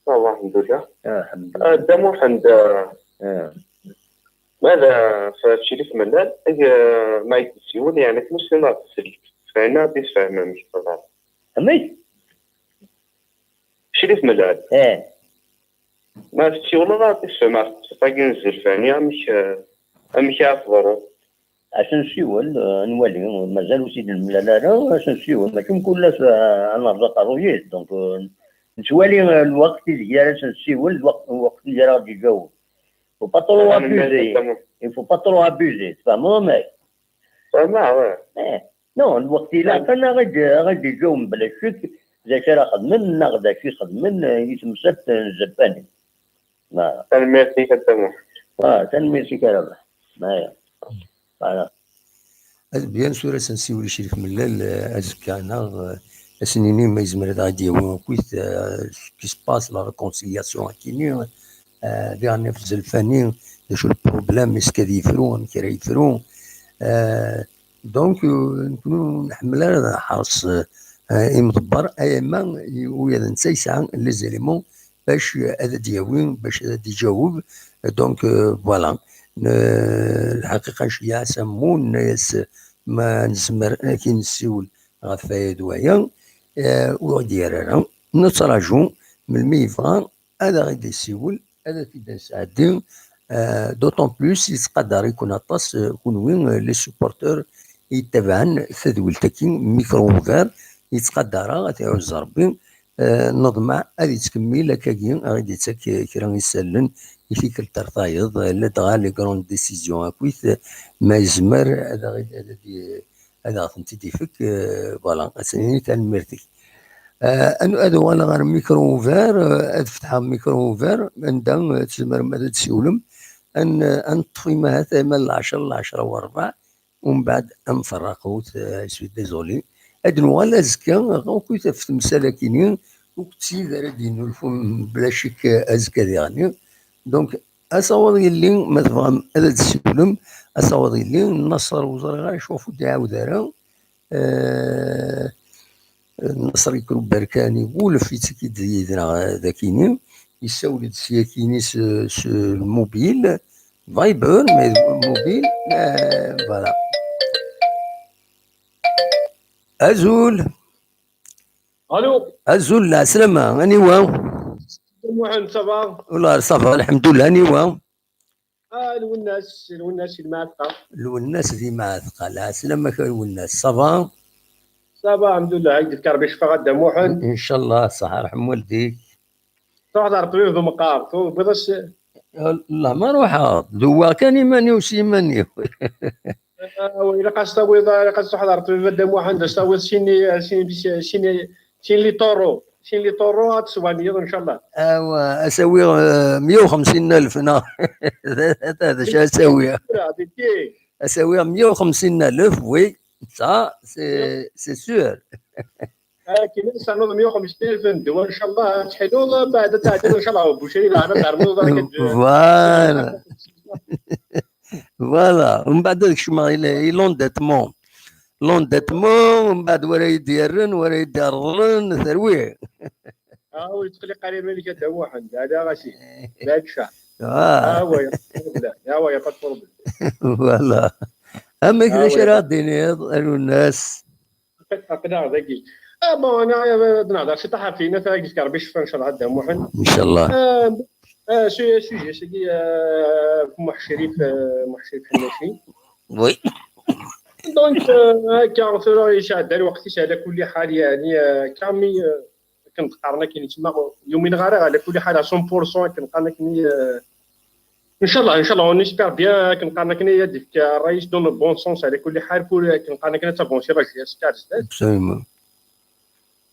صباح الحمد لله الحمد لله دموحد ماذا فشريف ملال ما يتسيون يعني في نص النهار تسلك فأنا بيسفهم مش طبعا أمي شريف ملال ما فتشي والله ما تسفهم ما تفاقي نزل فاني مش أفضل عشان نسيول نولي مازالو سيد الملالة عشان نسيول ماشي كل الناس أنا رزق رويت دونك نسوالي الوقت اللي عشان نسيول الوقت اللي غادي يجاوب faut pas trop abuser il faut pas trop abuser تفهموا ماي فاهمة نو الوقت اللي كان غادي يجاوب بلا شك إذا كان خدمن غدا شي خدمن يتمسك الزباني تنميتي كتموح تنميتي كربح مايا فوالا بيان سور سنسيولي شريف ملال ازكانا سنيني ما يزمر غادي هو كويت كي سباس لا ريكونسيلياسيون كينيو ديال في الزلفاني شو البروبليم اسكادي يفرو كرا يفرو دونك نكونو نحمل هذا حرص يمدبر ايما ويا نسى يسعى لي زيليمون باش هذا دياوين باش هذا يجاوب دونك فوالا الحقيقه شويه سمون الناس ما نسمر كي نسول غفايا دوايا ودير انا نتراجعوا من الميفان هذا غادي يسول هذا كي نساعدين دوطون بلوس يتقدر يكون اطاس يكون وين لي سوبورتور يتبعن في دولتكين ميكرو اوفير يتقدر غادي ربي نضمع غادي تكمل هكاكين غادي تاك كرا يسالن يفيك الترطايض لا تغا لي كرون ديسيزيون اكويت ما يزمر هذا غادي تيفك فوالا اسني تنمرتي هذا وانا غير ميكرو اوفير فتحها ميكرو اوفير عندها تزمر ماذا تسولم ان طفي ما هذا من 10 ل10 و4 ومن بعد نفرقوا سوي ديزولي هاد نوال ازكا كنت في مساله كاينين وكتسيد راه نولفو بلا شك ازكى ديالي دونك اصوات اللي ما تبغى هذا السلم اصوات اللي النصر وزرغا يشوفوا تعاود راه النصر يكون بركاني ولا في تكيد يدنا ذاكيني يساول سياكيني الموبيل فايبر موبيل فوالا ازول الو ازول لا سلامة اني واو محمد صباح والله صافا الحمد لله اني واو الوناس المعتقة الوناس دي معتقة لا سلامة الوناس صافا صباح الحمد لله هاك الكربي شفا غدا محمد ان شاء الله صح رحم والديك تروح تعرف ذو مقار تو بيضاش لا ما روح دوا كان يماني وسيماني وإلا قاس تاوي إلا قاس تحضر غدا محمد تاوي شين لي طورو شين لي طورو هاتسواني ان شاء الله ايوا اسوي 150,000 هنا هذا شو اسوي اسوي 150,000 وي ça c'est sûr كاين صنوض 150,000 ندوى ان شاء الله تحيدوا بعد تعديل ان شاء الله بوشري العرب تعرفوا فوالا فوالا ومن بعد داك الشيء لونديتمون ومن بعد ورا يديرن ثرويه ويتقلي قليل ملك هذا واحد هذا غاشي لا تشاع هو يا بطل فوالا اما كذا شي راه ديني الناس قدر ذكي بون انا نهضر شي طحافين فايك كربيش ان شاء الله هذا محمد ان شاء الله سوجي محشري حناشي وي دونك هكا ثرا يشعل الوقت على كل حال يعني كامي كنتقارنا كاين تما يومين غير على كل حال 100% كنقارنا كاين ان شاء الله ونسبير بيان كنقارنا كاين ديك الرئيس دون بون سونس على كل حال كنقارنا كاين تابونسي راجل اسكار ابسوليومون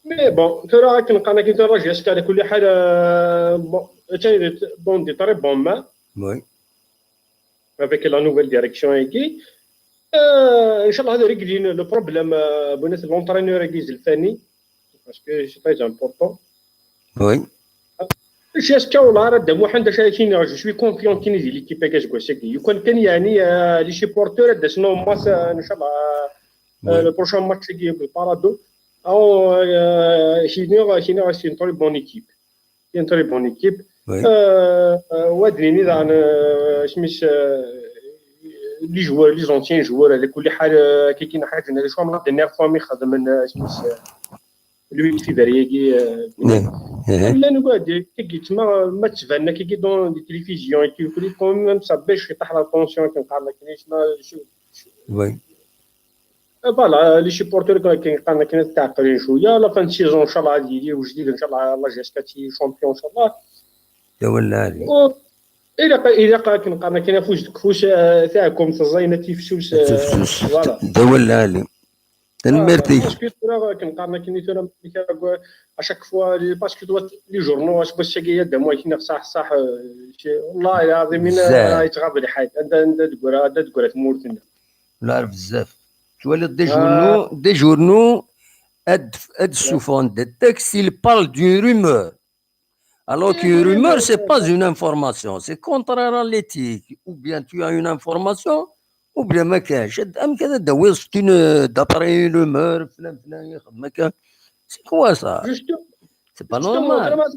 مي بون ترى كنقارنا كاين راجل اسكار على كل حال بون دي طري بون ما وي افيك لا نوفيل ديريكسيون ايكي ان شاء الله هذا ريكلين لو بروبليم بنات لونترينور يجيز الفني باسكو سي تري امبورطون وي شي اسكاولا راه دام واحد شايفين جو سوي كونفيون كاين ديال ليكيب كاش كوساكي يكون كان يعني لي سيبورتور داسنو ماس ان شاء الله لو بروشون ماتش كي بالبارادو او شينيغ سي تري بون ايكيب سي تري بون ايكيب وادريني دان سميت لي جوار لي زونتيان جوار على كل حال كي كاين حاجه انا شو من دنيا فامي خدم سميت لوي فيفريكي لا نقعد كي تما ما تفانا كي دون دي تلفزيون كي كل كوم ما صباش يطيح لا طونسيون كنقال لك ما وي فوالا لي سيبورتور كنقال لك تعقلين شويه لا فان سيزون ان شاء الله غادي يدير وجديد ان شاء الله الله جاسكاتي شامبيون ان شاء الله تولى علي إذا كنقارن كاين فوش تاعكم تزينة تيفسوس فوالا تولى علي المرتي كنقارن كاين اشاك فوا باسكو لي جورنو واش باش كاين يد موين صح والله العظيم من يتغاب لي حاجه انت تقول تمورتنا لا بزاف تولي دي جورنو اد souvent des textes ils parlent d'une rumeur alors qu'une rumeur c'est pas une information c'est contraire à l'éthique ou bien tu as une information ou bien ما كانش ام كذا دوزت d'après une rumeur فلان ياخذ ما كان c'est quoi ça c'est pas normal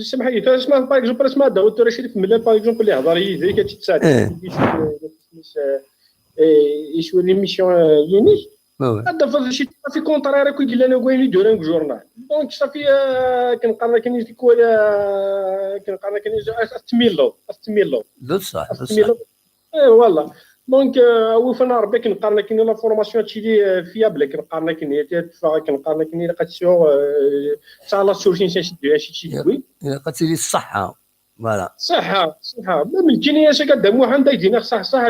سمحي لي اسمع باغ اكزومبل اسمع داود شريف ملا باغ اكزومبل اللي هضر يدي كتساعد يشوي ليميسيون يونيك هذا فاز شي في كونطرير كي يقول لنا وين يديروا جورنال دونك صافي كنقارن كاين ديك كنقارن كاين استميلو صح والله دونك هو فين ربي كنقارن كاين لا فورماسيون تشي فيابل كنقارن كاين كنقارن كاين قاتسيون تاع لا سورسين شي دوي قاتلي الصحه فوالا صحه ما الكينيا كدام واحد يدينا صح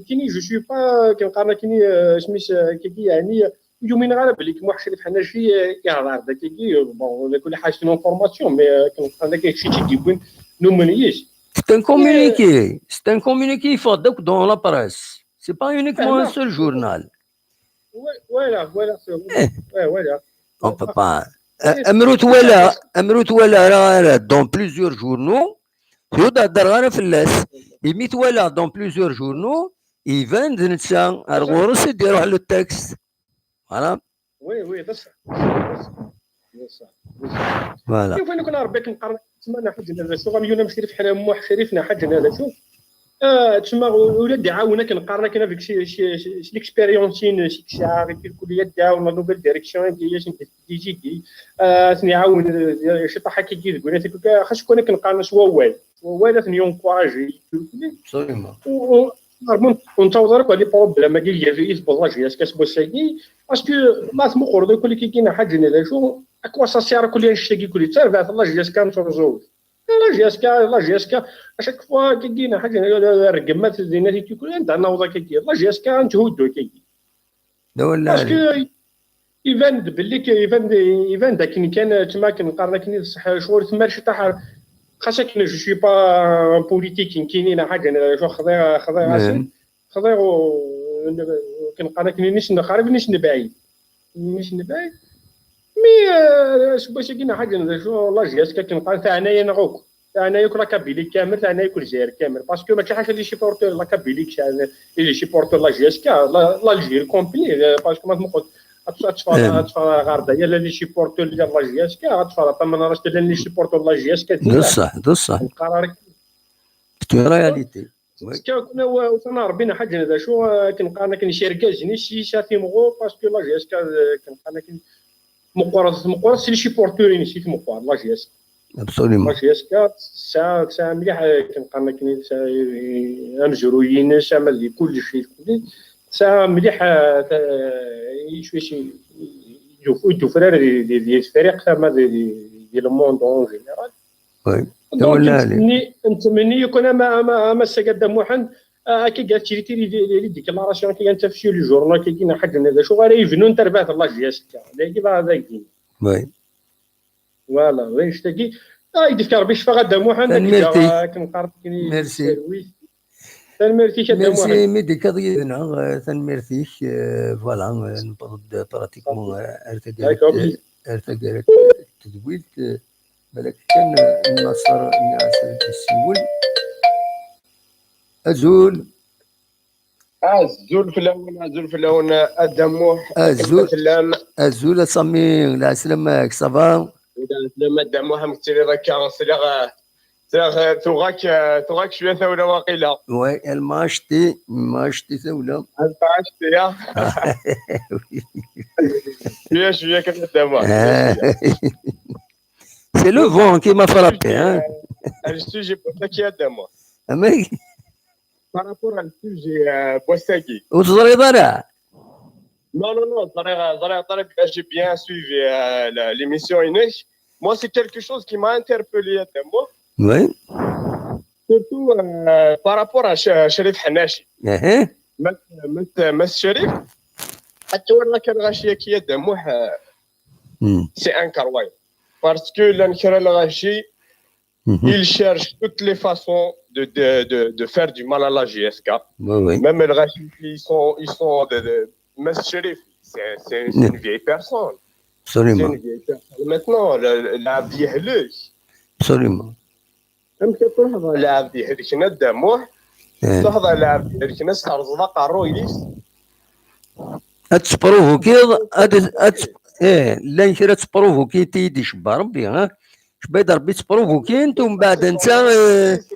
كيني جو سوي با كنقارن كاين سميت كي يعني يومين غير بليك محشر في حناشي كيهضر هذا كي بون كل حاجه نون فورماسيون مي كنقارن كاين شي تيجيبون نومنيش C'est un communiqué. C'est un communiqué, il faut dire dans la presse. C'est pas uniquement un seul journal. Voilà. On peut pas. Amrut Wala, dans plusieurs journaux, dans plusieurs journaux, ils vendent le texte. Voilà. Oui, Voilà. شوف انا كنا ربي كنقرا تما حاجه هذا شو غاميونا مشرف حنا مو شريفنا حاجه هذا شوف تما ولاد يعاونا كنقرا كنا فيك شي ليكسبيريونسين شي شاعر في الكليه داو لا نوفيل ديريكسيون ديال شي دي ثني عاون شي طاحه كي تقول خاص كنا كنقرا شوال ثني يونكوراجي نورمال ونتوضر على لي بروبليم ديال جي بلاجي كاسبو ساكي باسكو ما ثمو قرض كل كي كاين حاجه هذا شو اكوا ساسيار كل شيء كل ترفع الله جي كان ترزوج لا جيسكا اشاك فوا كاين حاجه رقمات زينات كيقول انت نوضه كي لا جيسكا نتهودو كي باسكو يفند باللي يفند داك كان تما كنقرا كاين صح شهور تما شي طاح خاصك جو سوي با بوليتيك كاينين حاجه شو خضير كنقرا كاين نيش نخرب نيش نبعي مي باش كاين حاجه شو لا جيسكا كنقرا تاع انايا نغوك تاع انايا كل كابيلي كامل تاع انايا كل جزائر كامل باسكو ما حاجه لي شيبورتور لا كابيلي لي شيبورتور لا جيسكا لا الجير كومبلي باسكو ما تمخد اتفرج غارده يا لي شيبورتور ديال لا جيسكا اتفرج ما نراش لي شيبورتور لا جيسكا صح القرار كتو رياليتي كنا وصلنا ربينا حاجه هذا شو كنقرا كاين شي ركاجني شي شافي مغو باسكو لا جيسكا كنقرا كاين مقورس لي شيبورتورين شي مقور لا جيسكا ابسوليومون لا جيسكا ساعه مليح كنقرا كاين امجرويين شامل كل شيء ساعه مليح شويه يدو فرار ديال الفريق ثما ديال الموند اون جينيرال وي نتمنى يكون ما سكاد محمد كي قالت لي ديك لاراسيون كي انت في لي جورنال كي كاين حاجه هذا شو غير يفنوا انت ربات الله جيسكا لا كيف هذا كاين وي فوالا واش تاكي يديك ربي شفا غدا محمد كنقرب كاين ميرسي تنميرتي شاد محمد ميدي كضينا تنميرتيك فوالا نبرد براتيكمون ارتقلت تدويت بالك كان النصر السول أزول في اللون الدموح أزول صمي لا سلامك صافا لما الدموح مكتري راك ثوغاك شويه ثوله واقيله وي الماشتي ثوله الماشتي شويه كيف الدموح C'est le vent qui m'a frappé. Hein? Le sujet Bossaki à moi. Mais... Par rapport au sujet Bossaki. Où tu es Non, j'ai bien suivi l'émission Inesh. Moi, c'est quelque chose qui m'a interpellé à moi. Oui. Surtout par rapport à Sherif Hanashi. Mas Sherif, c'est un carouaille. Parce que l'Ankara Rachi, il cherche toutes les façons de faire du mal à la GSK. Oui. Même le Rachi, ils sont M. Sherif, c'est une vieille personne. Absolument. C'est une vieille personne. Maintenant, la vie est là. Absolument. Même que تحظى لاعب دي هذيك ندموه تحظى لاعب هذيك ناس ترزق رويس اتسبروفوكي لا نشري تسبروفوكي تيدي شبا ربي ها شبا ربي تسبروفوكي انت ومن بعد انت سي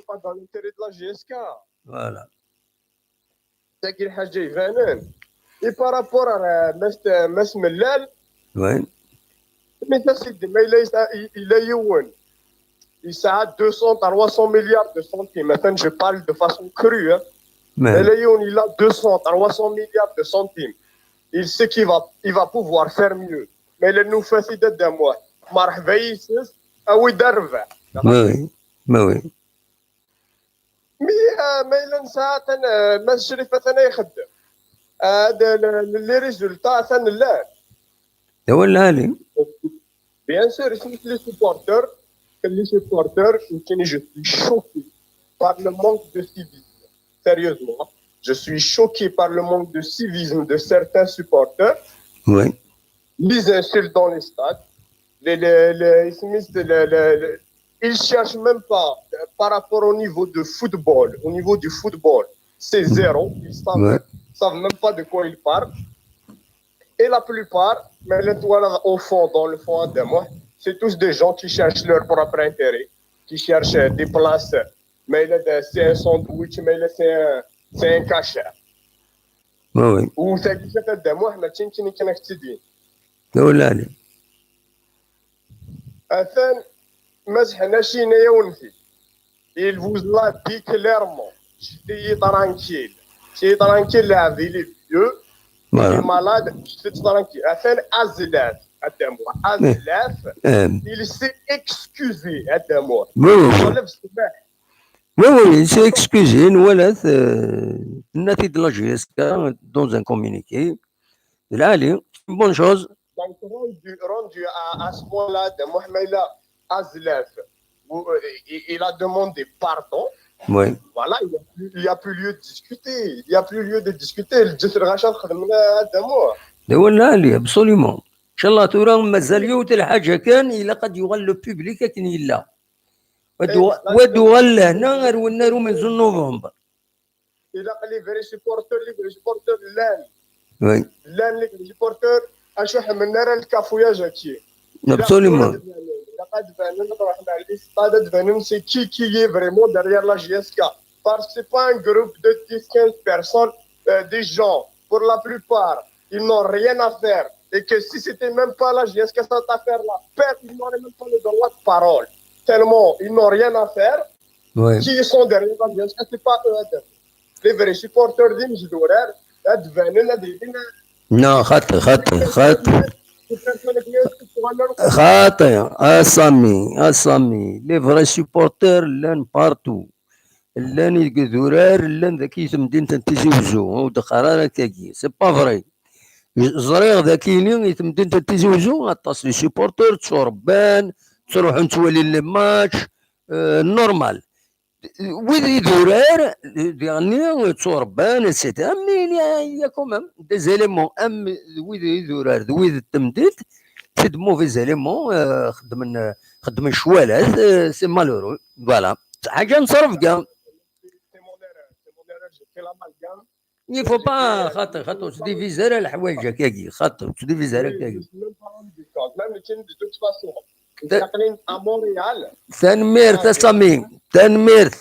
با دون لونتيري دو لا جي اس كا فوالا تاكي الحاجه يفانان اي بارابور ماس ملال وين مي تسد ما الا يون يساعد 200 300 مليار دو سنتيم مثلا جو بارل دو فاسون كرو الا يون الى 200 300 مليار دو سنتيم il sait qu'il va pouvoir faire mieux mais le nous fait d'un mois مرحبا يسس او يدرب oui ما ينسى ما الشريف مثلا يخدم هذا لي ريزولتا ثاني لا ولا لي بيان سور سميت لي سوبورتور je suis choqué par le manque de civisme sérieusement je suis choqué par le manque de civisme de certains supporters oui les insultes dans les stades, ils cherchent même pas par rapport au niveau de football. Au niveau du football, c'est zéro. Ils savent même pas de quoi ils parlent. Et la plupart, mais l'étoile au fond, dans le fond de moi, c'est tous des gens qui cherchent leur propre intérêt, qui cherchent des places. Mais c'est un sandwich, mais c'est un cachet. Oui. Ou c'est qui fait de moi, mais tiens, qui n'est qu'un accident. لا Enfin, مسحنا شينيا ونفي. Il vous l'a dit clairement. J'étais tranquille. J'étais tranquille avec les vieux. Les malades, j'étais tranquille. Enfin, Azlaf, Azlaf, il s'est excusé, moi. Oui, il s'est excusé. Voilà, النتيجة de la GSK dans un communiqué. Là, c'est une bonne chose. Donc, rendu à ce point-là, de Mohamed Azlaf, il a demandé pardon. Oui. Voilà, il n'y a plus lieu de discuter. Il n'y a plus lieu de discuter. الجسر غاشا خدمنا دموع. لا absolument. إن شاء الله ترى مازال يوت الحاجة كان إلا قد يغل لو بوبليك كاين إلا. ودو هنا غير ونارو من نوفمبر. إلا قال لي فري سيبورتور لان. Oui. لان لي سيبورتور أشوح من نار الكافويا جاكي. Absolument. C'est qui est vraiment derrière la GSK. Parce que ce n'est pas un groupe de 10-15 personnes, des gens, pour la plupart, ils n'ont rien à faire. Et que si c'était même pas la GSK, cette affaire-là, ils n'auraient même pas le droit de parole. Tellement ils n'ont rien à faire. Oui. Qui sont derrière la GSK, ce n'est pas eux. Les vrais supporters d'Imjidourer, non, خاطئ اسامي لي فري سوبورتر لان بارتو لان يقدرار لان ذاكي تمدين تنتزوجو ودخرارا كاكي سي با فري زريغ ذاكيني يتمدين تنتزوجو غطاس لي سوبورتر تشوربان تروحو نتوالي لي ماتش نورمال وذي دورار يعني تشوربان سيتا مي يا كومام دي زيليمون ام وذي دورار وذي التمديد سي دو موفيز اليمون خدمن شوالات سي مالورو فوالا حاجه نصرف كاع il faut pas خاطر تديفيزا على الحوايج هكاكي خاطر تديفيزا هكاكي تنميرت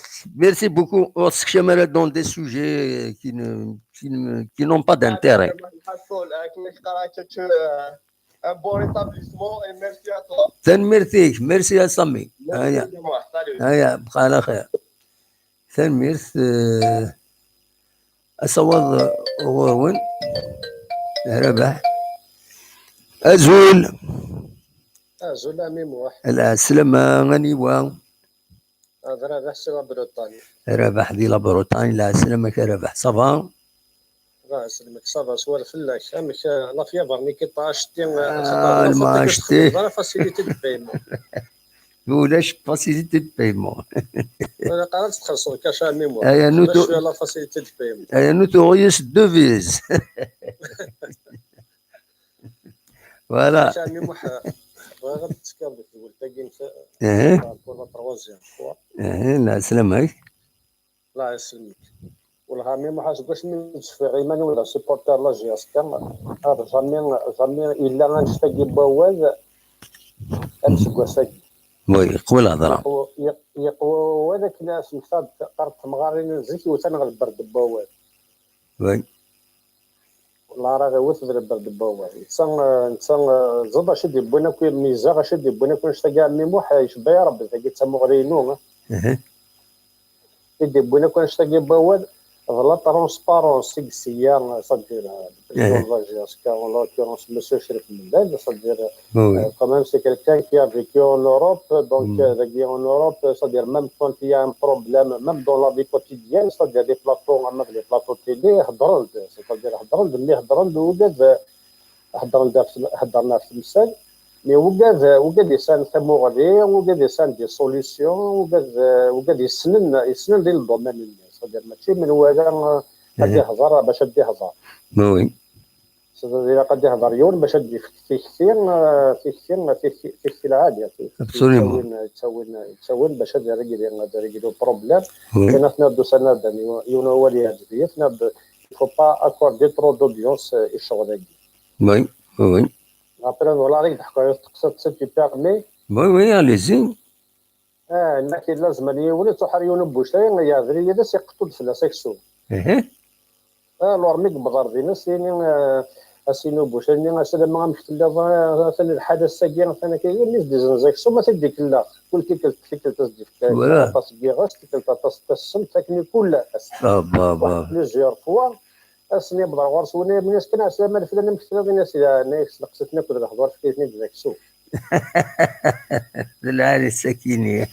merci beaucoup on se chemera dans des sujets qui n'ont pas d'intérêt. Un bon rétablissement et merci à toi. تنميرتيك merci à Sami. هيا بقى على خير. تنميرت أصوات وين ربح أزول ميموح السلامة غنيوة هذا ربح سلا بروتاني ربح دي لابروتاني لا سلامك ربح صافا الله يسلمك صافا سوال فلاش امك لا فيافر مي كي طاشتي ما اشتي لا فاسيليتي دو بايمون ولاش فاسيليتي دو بايمون انا قررت تخلصوا كاشا ميموار ايا نوتو لا فاسيليتي دو بايمون ايا نوتو غيش دوفيز فوالا كاشا ميموار غير تسكر تقول تاكين في بور تروازيام فوا لا سلامك الله يسلمك والله مي ما حاسبش من في عيمان ولا سيبورتر لا جي اس كام هذا جامي الا غنشتاقي بواز امسك ساكي وي قول هضره يقوى هذاك الناس مصاب قرط مغارين زيت وتنغلب برد بواز وي والله راه غيوث برد بواز نتصن زاد شدي بونا كوي ميزا شدي بونا كون نشتاقي ميموح يشبه يا ربي تاكي تمغرينو يدي بونا كون نشتاقي بواز la transparence c'est-à-dire en l'occurrence monsieur Chérif Mendel, c'est-à-dire quand même c'est quelqu'un qui a vécu en Europe, donc en Europe, c'est-à-dire même quand il y a un problème, même dans la vie quotidienne, c'est-à-dire les plateaux télé, c'est-à-dire حضرنا في المثال مي وقاد يسان تموغلي وقاد يسان دي سوليسيون وقاد يسنن ديال الدومين c'est-à-dire ماشي من ولا غادي يهضر باش غادي يهضر وي إلا قد يهضر يون باش تجي في كثير عالية تسوين باش يريقلوا بروبليم. كنا نبدو سنة يون هو اللي هدفية نبدو faut pas accorder trop d'audience الشغل هذا. Oui, oui. Après والله عليك تحكوا تقصد سيتي بيرمي. Oui, oui, allez-y. لكن لازم يولي تحريون بوشتين يا ذري هذا سيقتل فلاس يكسو. لورميك بضربي ناس يعني اسينو بوشتين اسلا ما مشت لا ثاني الحدث ساكين ثاني كاين ناس ديزنزاكسو ما تديك لا كل كيكل تصديق تاس كيغاس كيكل تاس تسم تكني كل اس. بابا. بليزيور فوا اسني بضر غرس وني الناس كنا اسلا الفلان مشت الناس ناس لقصتنا كل نهضر في كيفني ديزاكسو. بالعالي السكينية.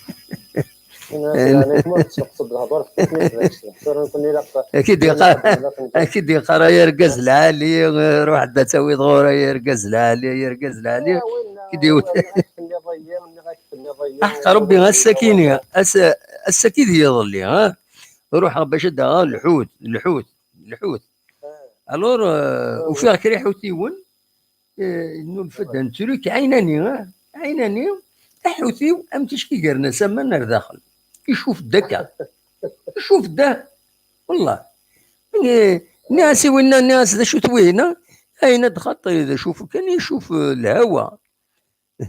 اكيد يقرا يرقز العالي روح عندها تسوي ظهور يرقز العالي كيدير حق ربي السكينه السكينه يظل ها روح باش دها الحوت الور وفيها كري حوتيون انه الفدان ترك عيناني حوتي ام تشكي قرنا سمنا داخل يشوف الدكا يشوف ده والله ناس وين الناس ذا شو توينا اين تخطي اذا شوفوا كان يشوف الهواء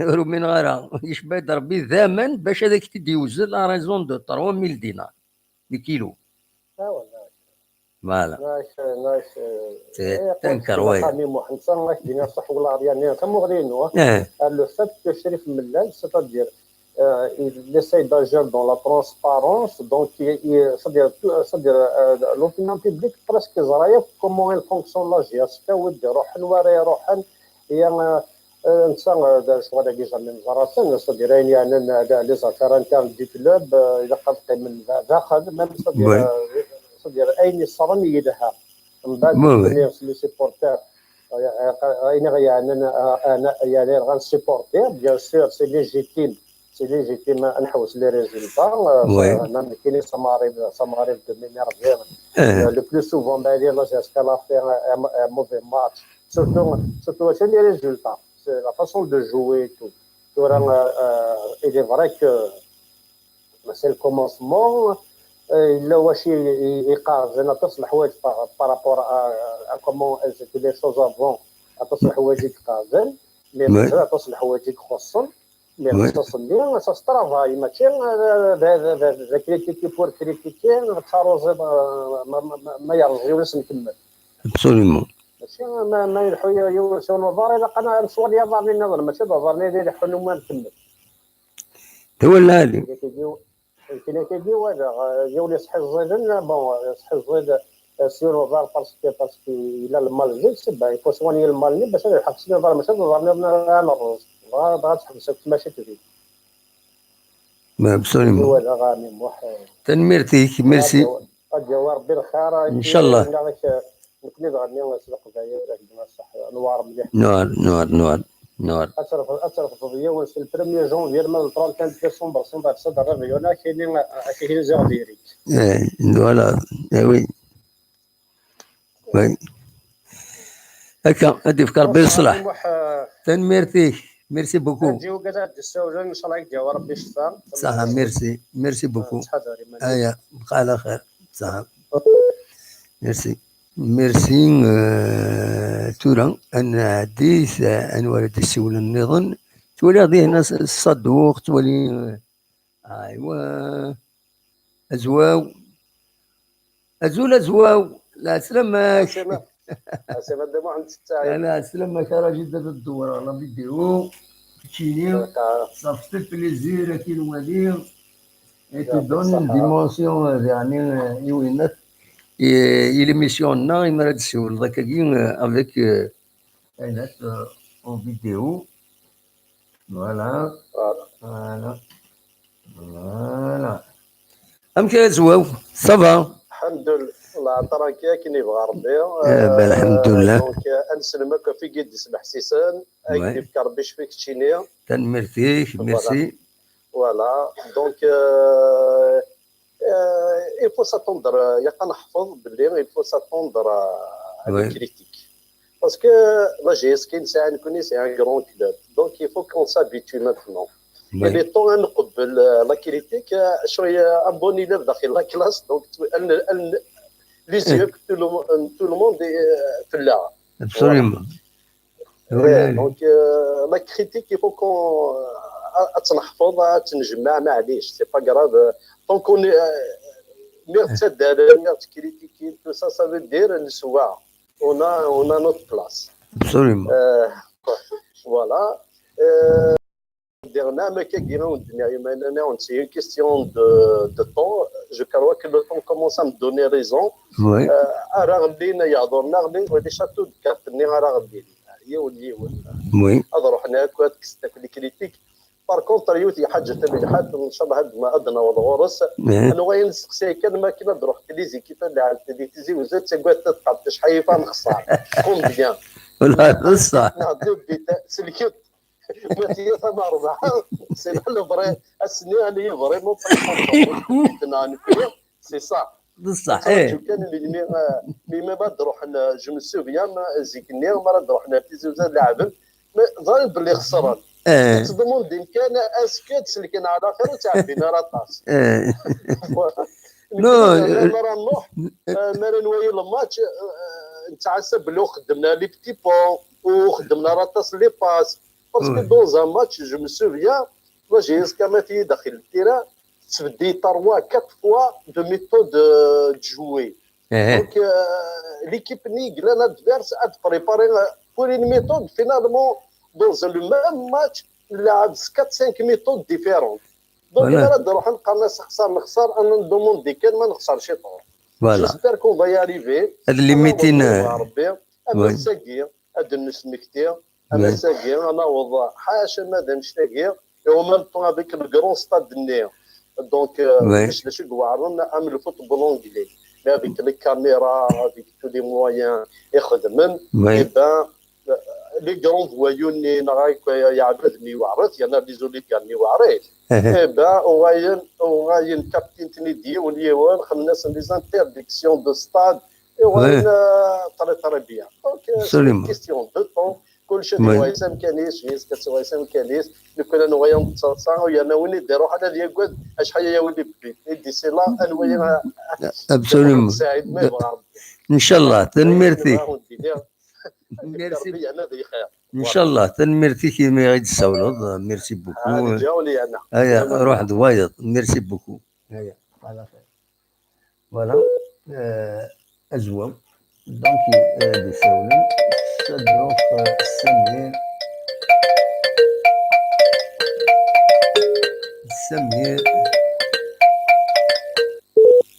من غيره يشبه ربي ثمن باش هذاك تديوز لا ريزون دو 3000 دينار بكيلو. فوالا نايس تنكر وين خامي محمد صنع دينا صح ولا يعني كم غرينو لو فات كو شريف ملال سيتادير il essaie d'agir dans la transparence, donc c'est-à-dire l'opinion publique presque زرايف comment elle fonctionne la GSK ودي روح نوري روحا هي انسان شغل كي جامي مزراتن c'est-à-dire يعني لي زافير انترن دي كلوب اذا قد من داخل même c'est-à-dire اين صرم يدها من بعد لي سيبورتير يعني انا يعني غنسيبورتي بيان سور سي ليجيتيم نحوس لي ريزولتا مام كاين سماريف دو مينيرفير لو بلو سوفون بالي لا جاسكا لا فير موفي ماتش سورتو سي لي ريزولتا سي لا فاسون دو جوي تو راه اي فري كو سي الكومونسمون الا واش يقارن تصلح حوايج بارابور ا كومون ايزيتي لي شوز افون تصلح حوايج يقارن مي تصلح حوايج يخصن مي تصلي تسترافاي ماشي هذا كريتيكي بور كريتيكي تاروزي ما يرجعوش نكمل ابسوليمون ماشي ما يلحوا يوسعوا نظر الا قنا نصور يا ظهرني النظر ماشي ظهرني اللي يلحوا ما نكمل تولى هذه كاين كيديو هذا يولي صحي الزيدن بون صحي الزيد سيرو ظهر باسكو الى المال زيد سبا يكون سواني المال باش يلحق سيرو ظهر ماشي ظهرني نرز بغات تحبسك ماشي تزيد ما بسوليمون تنميرتيك ميرسي الجوار بالخير ان شاء الله نكمل غني نسلق داير الصح انوار مليح نور اثر الفضيه ونسى البريمير جونفيير من 30 ديسمبر سنبات صدر الريونا كاين زير ديريك فوالا وي هكا هادي فكر بالصلاح تنميرتيك ميرسي بوكو نجيو كذا السوجه ان شاء الله يديو ربي يشفى صح ميرسي بوكو ايا بقى على خير صح ميرسي تورا انا حديث انوار السول النظام تولي غادي هنا الصدوق تولي ايوا ازواو لا سلامك سيما دمو عند التاعي لا سلامك راه جدا الدور راه فيديو تشيني صافي بليزير كي نوالي تو دون ديمونسيون يعني يوينات l'émission là il m'a dit sur le avec en vidéo voilà ام كازواو صافا الحمد لله الله تراكيا كي يبغى ربي الحمد لله دونك انسلمك في قد يسمح سيسان اي في ربي يشفيك تشينيا تنمرتيك ميرسي فوالا دونك il faut s'attendre يا نحفظ باللي il faut s'attendre à des critiques Parce que la GSK, c'est un grand club. Donc, il faut qu'on s'habitue maintenant. Et les temps, la critique, je suis un bon élève dans la classe. Donc, les yeux, tout le monde est là. Absolument. Voilà. Donc, la critique, il faut qu'on c'est pas grave. Tant qu'on est critiquer, tout ça, ça veut dire on a notre place. Absolument. Voilà. C'est une question de temps. Je crois que le temps commence à me donner raison. Oui. Oui. Par contre, يوتي حاجه تبعات ان شاء الله هاد ما ادنى وضغورس انا وين نسقسي كان ما كنا نروح تليزي كيف اللي على تليزي وزاد تقعد تطلع تشحيفه نخسر قوم بيان والله صح نعطيو سلكت ما تي ثما ربع سي لا فري السنه اللي فريمون سي صح بصح كان اللي ما بعد رحنا جو مو سوفيان زيكني مرة رحنا تليزي وزاد لعبن ظاهر باللي خسرت تضمن دين كان اسكت سلكنا على اخر وتعبينا راطاس نو مرة نروح مرة نوي الماتش نتعسب بلي خدمنا لي بتي بون وخدمنا راطاس لي باس باسكو دون ان ماتش جو مو سوفيان لا جي اس كاماتي داخل التيران تبدي 3 4 فوا دو ميثود دو جوي دونك ليكيب ني قلنا دفيرس اد بريباري بور une méthode finalement dans le même match لعب 4-5 méthodes différentes donc انا نروح نلقى الناس نخسر انا ندوموندي كان ما نخسرش طور جيسبر كون فا ياريفي هاد اللي ميتين ربي انا ساكير هاد النسمكتير انا ساكير انا وضع حاشا مادام شتاكير او ميم طون افيك الكرون ستاد النير دونك باش يقعرنا ام الفوتبول انجلي avec les caméras, avec tous les moyens, et les grands voyous, il y en a des oligarques, on a une capitaine Tunisie, on y a des interdictions de stade, et on a très bien. Donc, c'est une question de temps. كل شيء وايسام كنيس جيس كتوايسام كنيس اللي كنا نويا تصاصا ويا ناوني ديرو حنا ديال كود اش حيا يا ولدي بي دي سي لا انويا ابسولومون ان شاء الله تنمرتي ميرسي ان شاء الله تنمرتي كيما غادي تساولد ميرسي بوكو جاولي انا هيا روح دوايض ميرسي بوكو هيا على خير فوالا ازوام دونك هادي ساولن الظروف سمير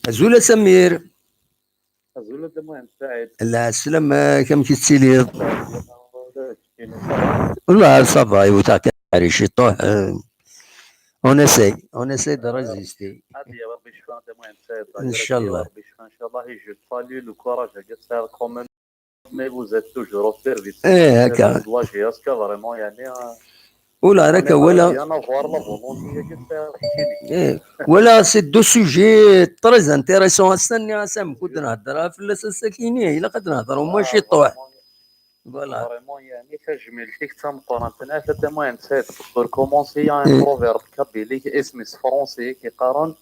أزولة سمير أزولة دموع سعيد لا السلامة كم كتسيلي والله صافا يوتاك عريشي طوح on essaie de résister Inch'Allah Inch'Allah et je salue le courage de faire quand même mais vous êtes toujours au service هكا vraiment يعني ولا راك ولا سي دو سوجي تريز انتيريسون استني اسام كنت نهضر في الساكينيه الا قد نهضروا ماشي طوح فوالا فريمون يعني كجميل فيك تنقرا تنافس دابا نسيت بور كومونسي ان بروفيرب كابيلي اسمي فرونسي كيقارن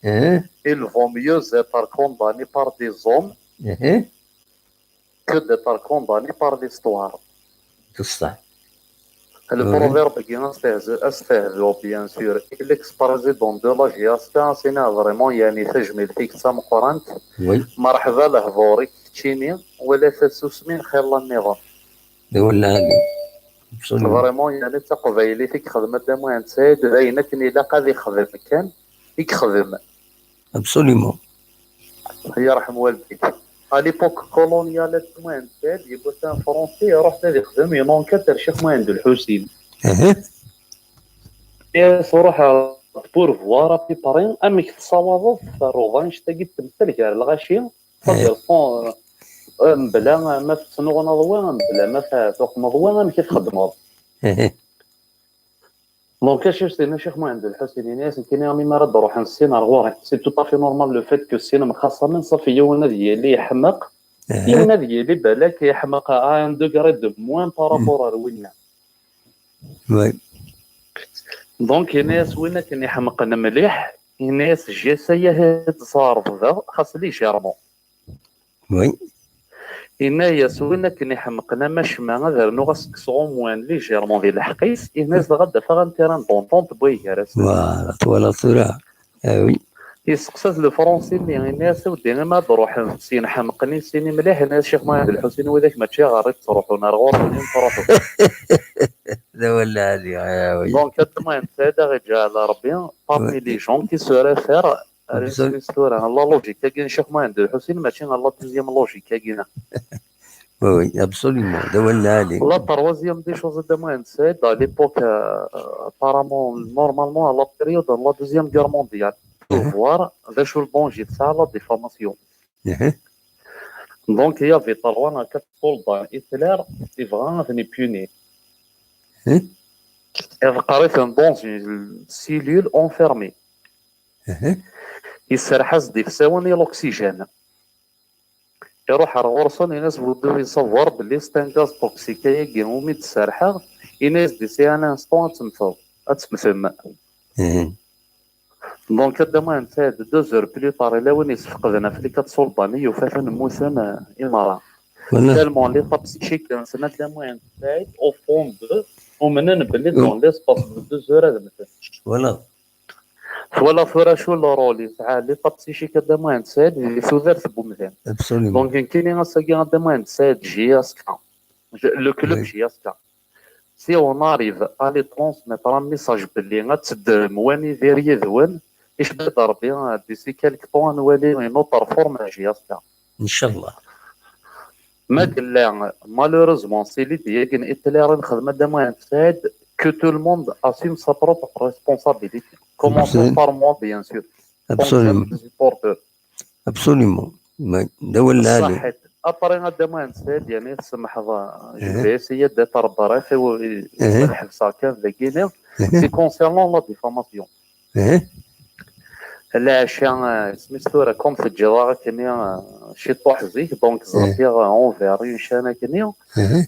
il vaut mieux être condamné par des hommes que d'être condamné par l'histoire. بصح Le proverbe qui استهزئ bien sûr. L'ex-président de la GSK c'est vraiment يعني تجميل فيك تنقرا مرحبا لهضورك تشيني ولا تسوسمين خير النظام. ولا هذه فريمون يعني تقبيلي فيك خدمة دابا سيد عينك إلا قاضي يخدم كان يخدم ابسوليمون هي رحم والديك ليبوك كولونيال دابا سيد يبغى كان فرونسي يروح غادي يخدم ينونكتر شيخ ما عنده الحوسين صراحة بور فوارا بيبارين أمك تصاوض روفانش تاقي تمثل كاع الغاشي صدير فون بلا ما تصنغ نضوان بلا ما فوق نضوان ما كيتخدموا دونك اش سينا شيخ ما عند الحسين ناس كاين راني ما راه نروح نسين غوري سي تو طافي نورمال لو فيت كو السينما خاصه من صافي هو ديالي يحمق إن ديالي بالك يحمق ان دوغري دو موان بارابور روينا وي دونك الناس وين كان يحمقنا مليح الناس جاسية هاد صارف ذا خاص لي جيرمون وي الناس وين كان يحمقنا ماش ما غير نغسك صوموان لي جيرمون ديال الحقيس الناس غدا فغان تيران دونطونت بويه راس فوالا طوال صورة وي يسقسات الفرنسي اللي الناس ودي ما تروح سين حمقني سيني مليح الناس شيخ مهند الحسين وذاك ماشي غير تروحوا نار غور تروحوا لا ولا هذه يا وي دونك ما نسى غير جا على ربي بارمي لي جون كي سو ريفير ريستوران الله لوجيك كاين شيخ مهند الحسين ماشي الله دوزيام لوجيك كاينه وي ابسوليومون لا ولا هذه لا تروازيام دي شوز دا ما نسى دا ليبوك ابارامون نورمالمون لا بيريود لا دوزيام غير مونديال voir ذا شو البونجي تاع لا ديفورماسيون دونك هي في طروان كات سولدان إتلار إفغان فني بيوني إذا قريت دون سيلول أونفيرمي يسرحز دي في ثواني الأكسجين يروح على غرصن الناس بدو يصور باللي ستانكاز توكسيكية كينومي تسرحة الناس دي سي ان انستون تمثل دونك هذا ما نتاع 2 زور بلي طار الا وين يسفقدنا في ليكات سلطاني وفافا نموثن إمارة تالمون لي طابسيشيك نسنا تالمون نتاع او فون دو ومنن بلي دون ليسباس 2 زور هذا مثلا ولا فورا شو الرولي تاع لي طابسيشيك هذا ما نتاع اللي ثوذر ثبو مثلا دونك كاينين غاساكي هذا ما نتاع جياسكا لو كلوب جياسكا سي اون اريف الي ترونسميتر ان ميساج باللي غتسد مواني فيري ذوان ايش بدا ربي ديسي كالك طوان نولي نوطر فورم جياسكا ان شاء الله ما قال لا مالوريزمون سي لي ديال اتلار الخدمه دا ما تساعد كو تو الموند اسيم سا بروبر ريسبونسابيلتي كومونسون بار موا بيان سور ابسوليومون ما دول هذا ابري هذا ما نسيت يعني سمح جبيس هي دات ربرا في الحبسه كان ذاكينا سي كونسيرنون لا ديفورماسيون لا شان سميتو كوم في الجوار كنيا شي طوحزي دونك زرتي اون فيري شانا كنيا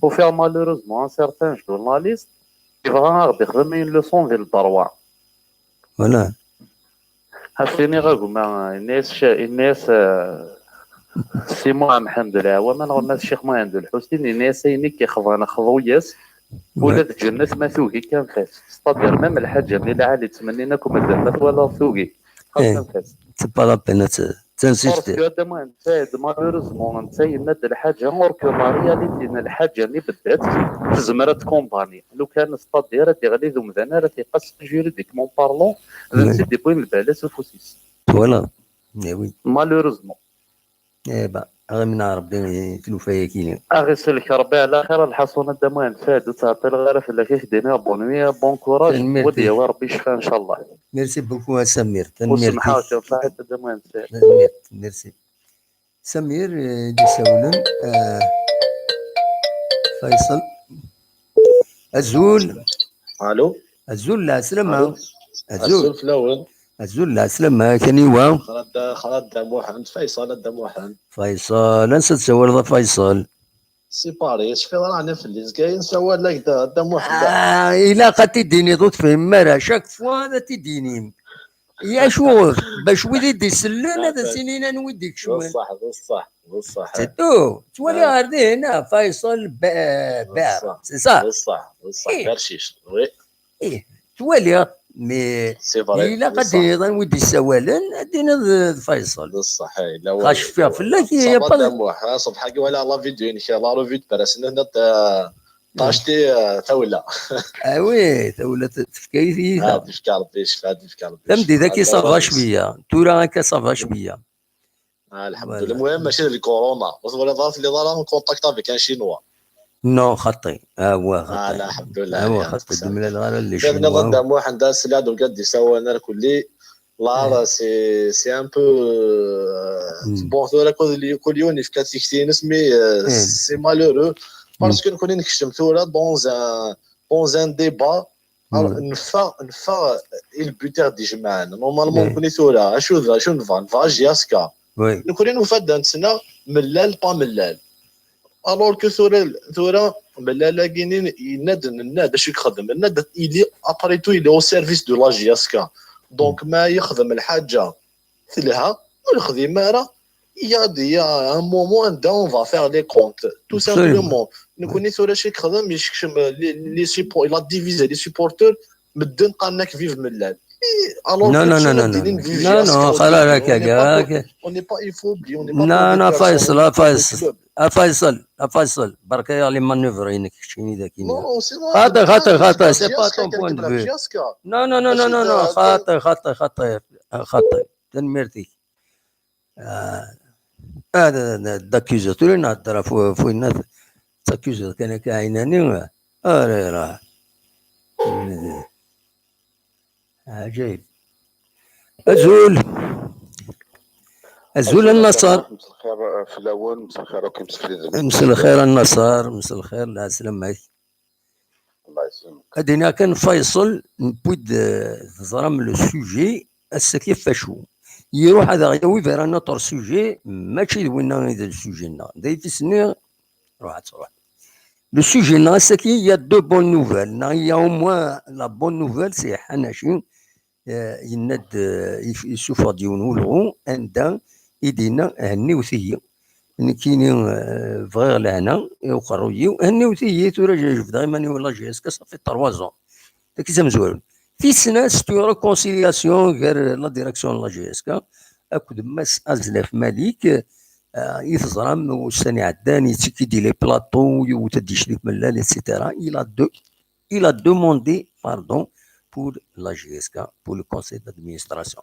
وفيها مالوريزمون ان سيرتان جورناليست يبغى غادي يخدم اون لوسون ديال الدروا فوالا هاشيني غاكو مع الناس سي مهم الحمد لله وما نغنى الشيخ مهند الحسين الناس يني كيخضعنا خضوياس ولا تجنة ما ثوقي كان فاس ستادير مام الحاجه اللي العالي تمنيناكم الدمات ولا ثوقي خاصنا فاس تبا لا بينا تنسيستي هذا ما نتايد مالوريزمون نتايد الحاجه اوركو لا رياليتي الحاجه اللي بدات في زمره كومباني لو كان ستادير تيغلي ذو مذانا راه تيقاس جوريديكمون بارلون نسيت دي بوين البالاس وفوسيس فوالا وي مالوريزمون با غير من ربي تلوفايه كاينين اغسلك ربي على خير الحصونه دمان فاد تعطي الغرة في اللي كيخدمها بونوي بون كوراج ودي وربي يشفى ان شاء الله ميرسي بوكو سمير وسمحوا صحه دمان فاد ميرسي سمير دي سولن فيصل الزول الو الزول لا سلامة الزول في الاول الزول لا سلامة كانيوا خالد دموحن فيصل دموحن فيصل نسى تصور فيصل سي باري شفي رانا في الليز كاين سوا لك دموحن إلا قد تديني ضد فهم مرة شاك فوا هذا تديني يا شوف باش وليدي يسلن هذا سنين نوديك شويه بصح سيتو تولي غادي هنا فيصل بار سي صح بصح برشيش وي ايه تولي مي الا قد نودي السوالن ادينا فيصل بصح لا خاش فيها فلاك هي با صبحك ولا لا فيديو ان شاء الله ريفيو براسنا هنا طاشتي ثوله وي ثوله تفكيري هادي ربي يشفى فهمتي ذاك صافا شويه تورا هكا صافا شويه الحمد لله المهم ماشي الكورونا ولا ضربت اللي ضرب كونتاكت افيك ان شينوا نو خطي هو خطي لا الحمد لله هو خطي من الغاله اللي شفنا ضد واحد دار سلاد وقد يسوى انا كلي لا سي ان بو بون ثورا كل يوم في كاتيكتين اسمي سي مالورو باسكو نكون نكشم ثورا دون ان ديبا نفا البوتير دي جمعنا نورمالمون كوني ثورا شو نفا جياسكا نكون نفدا نتسنى ملال با ملال الوغ كو ثورة ملال كاينين يناد اش يخدم الناد إلي ابري تو إلي او سيرفيس دو لا جي اس كا دونك ما يخدم الحاجه مثلها والخدمه راه il y a un moment où on va faire les comptes tout simplement نكون ثورة شي يخدم يشكشم لي سيبور لا ديفيزي لي سيبورتور مدن قالنا كيف ملال Non, non, non, non, non, non, non, on n'est pas il faut oublier on n'est pas non, Faisal برك لي مانوفرينك شيني ذاك خاطر سي با طون بوين دو في non non non non non خاطر تنمرتي هذا داكيزاتوري نهضر فوق الناس تاكيزات كان كايناني راه عجيب أزول النصر مساء الخير في الاول مساء الخير وكيف مساء الخير النصر مساء الخير لا سلامك الله يسلمك هادينا كان فيصل نبود تزرم لو سوجي كيف فاشو يروح هذا غيوي فير ان اوتر سوجي ماشي وين هذا السوجي نا داي في سني روح تروح لو سوجي نا il y a deux bonnes nouvelles il y a au moins la bonne nouvelle c'est حناشي يناد يشوف ديون ولغو عندها يدينا هني وثيه كاينين فغير لهنا وقرويو هني وثيه تورا جاجف دائما ولا جيسكا صافي 3 زون داك زمزوال في سنه ستو ريكونسيلياسيون غير لا ديريكسيون لا جيسكا اكد ماس ازلاف مالك يتزرم وساني عداني تيكيدي لي بلاطو وتدي شريك ملال ايتترا il a demandé pardon pour la GSK, pour le conseil d'administration.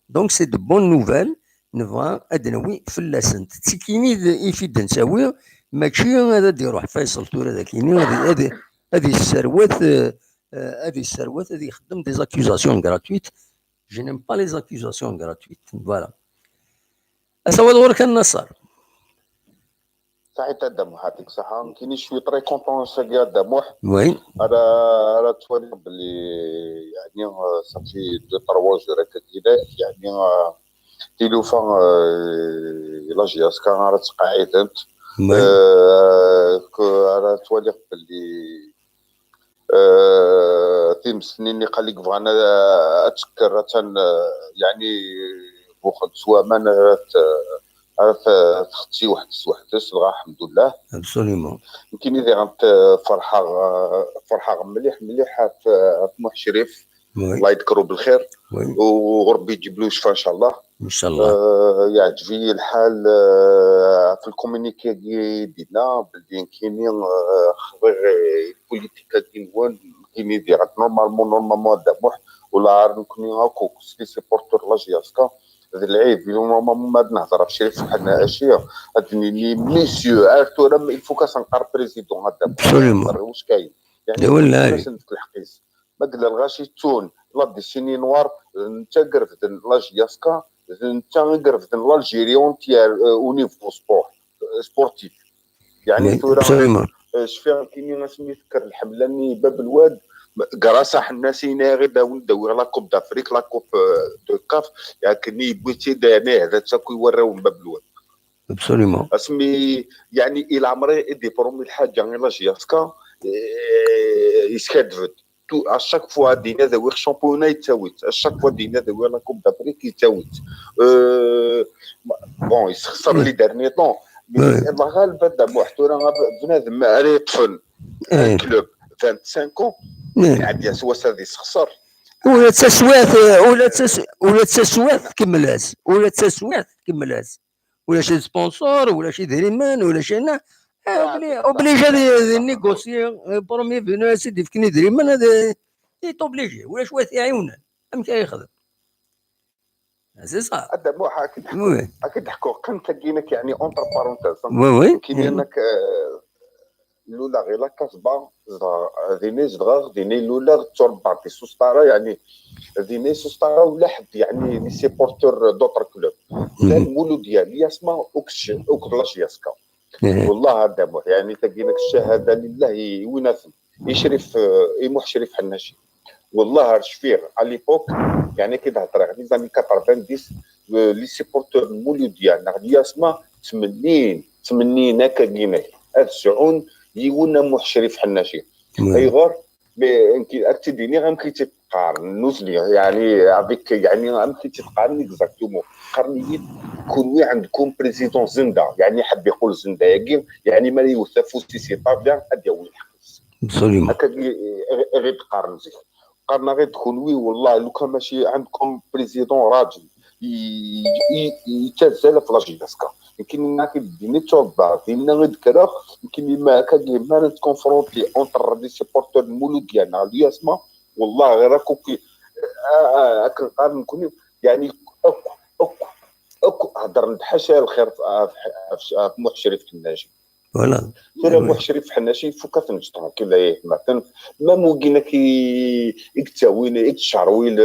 Donc c'est de bonnes nouvelles. نبغى ادنوي في اللسنت تكيني يفيد نساوي ماشي هذا يروح فيصل تورا ذاكيني هذه الثروات هذه يخدم دي زاكيزاسيون غراتويت جو نيم با لي زاكيزاسيون غراتويت فوالا اسوا دور كان النصر صحيح الدموح يعطيك الصحة كاينين شوية طري كونطون ساكي الدموح وي راه توالي بلي يعني صافي 2-3 جور هكا كيدا يعني تيلوفا لا جي اس كا راه تقاعدت راه توالي بلي تيم سنين اللي قال لك بغانا اتشكر يعني بوخد سوا من تختي وحدس الحمد لله ابسوليمون يمكن اذا غنت فرحه مليح في طموح شريف الله يذكره بالخير وربي يجيب له شفاء ان شاء الله ان شاء الله يعجبني الحال في الكومونيكي ديالنا بلي كاينين خبير البوليتيكا ديال كاينين ديال نورمالمون دابوح ولا نكون هاكو سي سيبورتور لا جي اسكا هذا العيب اليوم ما نهضر بشريف حنا اشياء هادني لي ميسيو عرفتو راه الفوكاس نقار بريزيدون هذا واش كاين يعني باش الحقيس ما قال الغاشي تون لا ديسيني نوار انت قرفت لا جياسكا انت قرفت الجيريون تاع او نيفو سبورتيف يعني تورا شفيها كاينين ناس يذكر الحملاني باب الواد كراسة حنا سينا غير داوي لا كوب دافريك لا كوب دو كاف يعني بغيتي داني هذا تاكو يوراو من باب الواد ابسوليمون اسمي يعني الى عمري دي برومي الحاجه لا جياسكا يسكدفت تو اشاك فوا دينا داوي الشامبيونا يتاويت اشاك فوا دينا داوي لا كوب دافريك يتاويت بون يخسر لي دارني طون الله غالب هذا محتوى بنادم عليه طفل كلوب 25 عاد يسوس هذه خسر ولا تسوات كملاس ولا شي سبونسور ولا شي دريمان ولا شي اوبليجي هذه نيغوسي برومي فينو سيدي فكني دريمان هذا اوبليجي ولا شويه عيونا امتى يخدم سي صح هذا مو اكيد حكوا كنت لقيناك يعني اونتر بارونتيز وي كاين انك لولا غير لا كاسبا ديني زغار ديني لولا تربع في سوستارا يعني ديني سوستارا ولا حد يعني لي سيبورتور دوطر كلوب كان مولو ديالي اسمه اوكلاش ياسكا والله هذا يعني تلقيناك الشهاده لله ويناثم يشرف يموح شريف حناشي والله رشفير على ليبوك يعني كي تهضر على لي زاني 90 لي سيبورتور مولوديان غادي يسمع تمنين هكا كيما هاد الشعون يقولنا محشرف حناشي ايغور يمكن اكتديني غيمكن تقارن نوزلي يعني افيك يعني غيمكن تقارن اكزاكتومون قرنيين كون عندكم بريزيدون زنده يعني حب يقول زنده يعني ما يوثفوا سي طابيان ادي اول absolument هكا غير تقارن زيك قارنا غير تكون والله لو كان ماشي عندكم بريزيدون راجل يتزال في لاجياسكا يمكن ناكل ديني توبا دينا غير يمكن ما هكا ما نتكونفرونتي اونتر دي سيبورتور مولود ديالنا غادي يسمع والله غير هاكا هاكا نقارن نكون يعني اكو هضر نتحاشى الخير في محشرف الناجي فوالا سير محشرف حناشي فوكا تنجطون كذا مثلا ما موكينا كي يكتاوين يتشعروين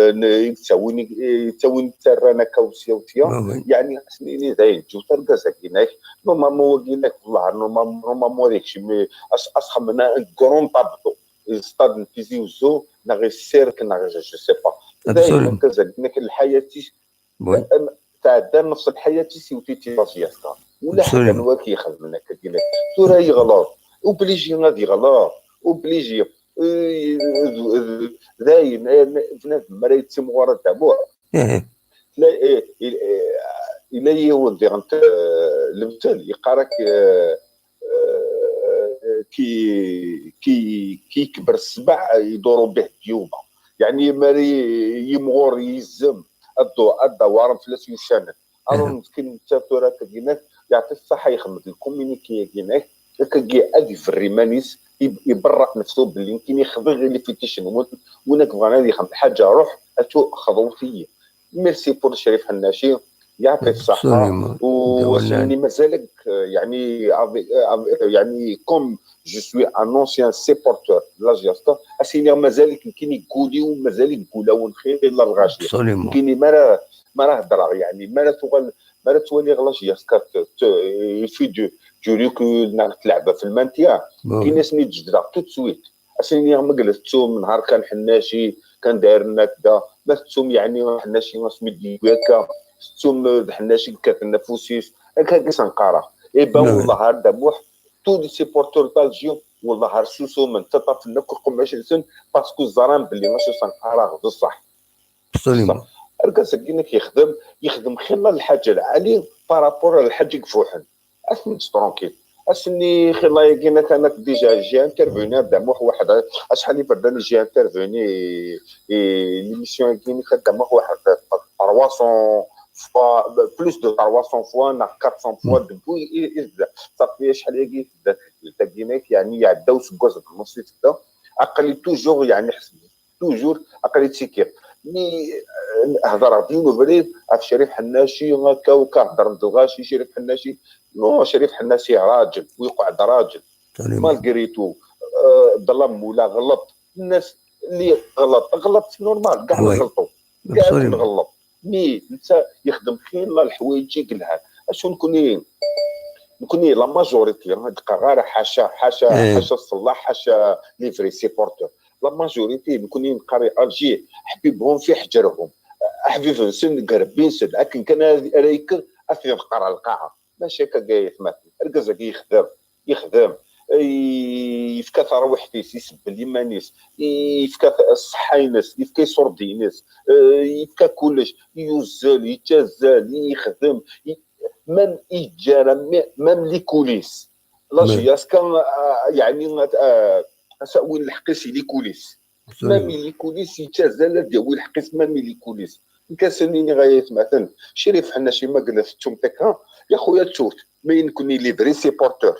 يتاوين ترانا كاوسيوتيا يعني سنيني زايد جو تلقى ساكيناك نورمالمون وكيناك والله نورمالمون داكشي مي اسخمنا كرون طابطو ستاد نتيزيو زو ناغي سيرك ناغي جو سي با دايما كذلك الحياه تعدى نفس الحياه تيسيوتي تيراسياسكا ولا حتى هو كيخدم لنا كدير سورة يغلط وبليجي غادي يغلط وبليجي داين بنادم ما يتسم ورا تابوع لا الا يولدي انت المثال يقراك كي يكبر السبع يدوروا به ديوبه يعني ماري يمغور يزم الدوار فلاس يشانك الون مسكين تاتورا كيناك يعطي الصحه يخمم الكومينيكي كيناك كي ادي في الريمانيس يبرق نفسه باللي يمكن يخضر غير لي فيتيشن وناك بغانا يخمم حاجه روح اتو خضوتيه ميرسي بور شريف حناشي يعطي الصحه وسني مازالك يعني كوم جو سوي ان انسيان سيبورتور لا جياستا اسيني مازالك يمكن يقولي ومازال يقولوا خير الا الغاشي يمكن ما راه هضره يعني ما تولي غلاش ياسكا في دو ريكول تلعب في المانتيا كاين ناس اللي تجدها تو سويت اسيني ما جلستو نهار كان حناشي كان داير لنا كذا ما تسوم يعني حناشي نسمي هكا تسوم حناشي كتنافسيس هكا كنقرا ايبا والله هذا موح تو دي سيبورتور طالجيو والله رسوسو من تطف لنا كل 20 سنه باسكو الزران باللي ماشي سنقرا غد الصح absolument ركا سكينك يخدم خلال الحاجه العاليه بارابور الحاج يكفوحن اسني ترونكيل اسني خلا يجينا كانك ديجا جي انترفوني داموح واحد شحال اللي بردان جي انترفوني ليميسيون كيني خدام واحد 300 فوا بلوس دو 300 فوا نا 400 فوا دبوي صافي شحال يجي تاكيناك يعني يعداو سكوز بالنص تبدا اقل توجور يعني حسب توجور اقل تيكير مي هضر دينو بريد عف شريف حناشي هكا وكهضر ندغاشي شريف حناشي نو شريف حناشي راجل ويقعد راجل مالغريتو ظلم ولا غلط الناس اللي غلط نورمال كاع نغلطوا كاع نغلط مي انت يخدم خير الحوايج يقلها اش نكوني لا ماجوريتي هذيك غير حاشا الصلاح حاشا لي فري سيبورتور لا ماجوريتي نكوني نقري الجي حبيبهم في حجرهم حبيبهم سن قربين سن لكن كان رايك اثي نقرا القاعه ماشي هكا قايت مثلا ركز يخدم يفكا تروحتيس يسب اليمانيس يفكا الصحه ينس يفكا يصردي ينس يفكا كلش يوزل يتزال يخدم مام يجارى مام لي كوليس لا جياسكا يعني اسوي الحقيس لي كوليس مام لي كوليس يتزال ديال الحقيس مام لي كوليس كاسنيني غايت مثلا شريف حناشي ما قلتهم تكا يا خويا تشوف ما يكوني لي بري سيبورتور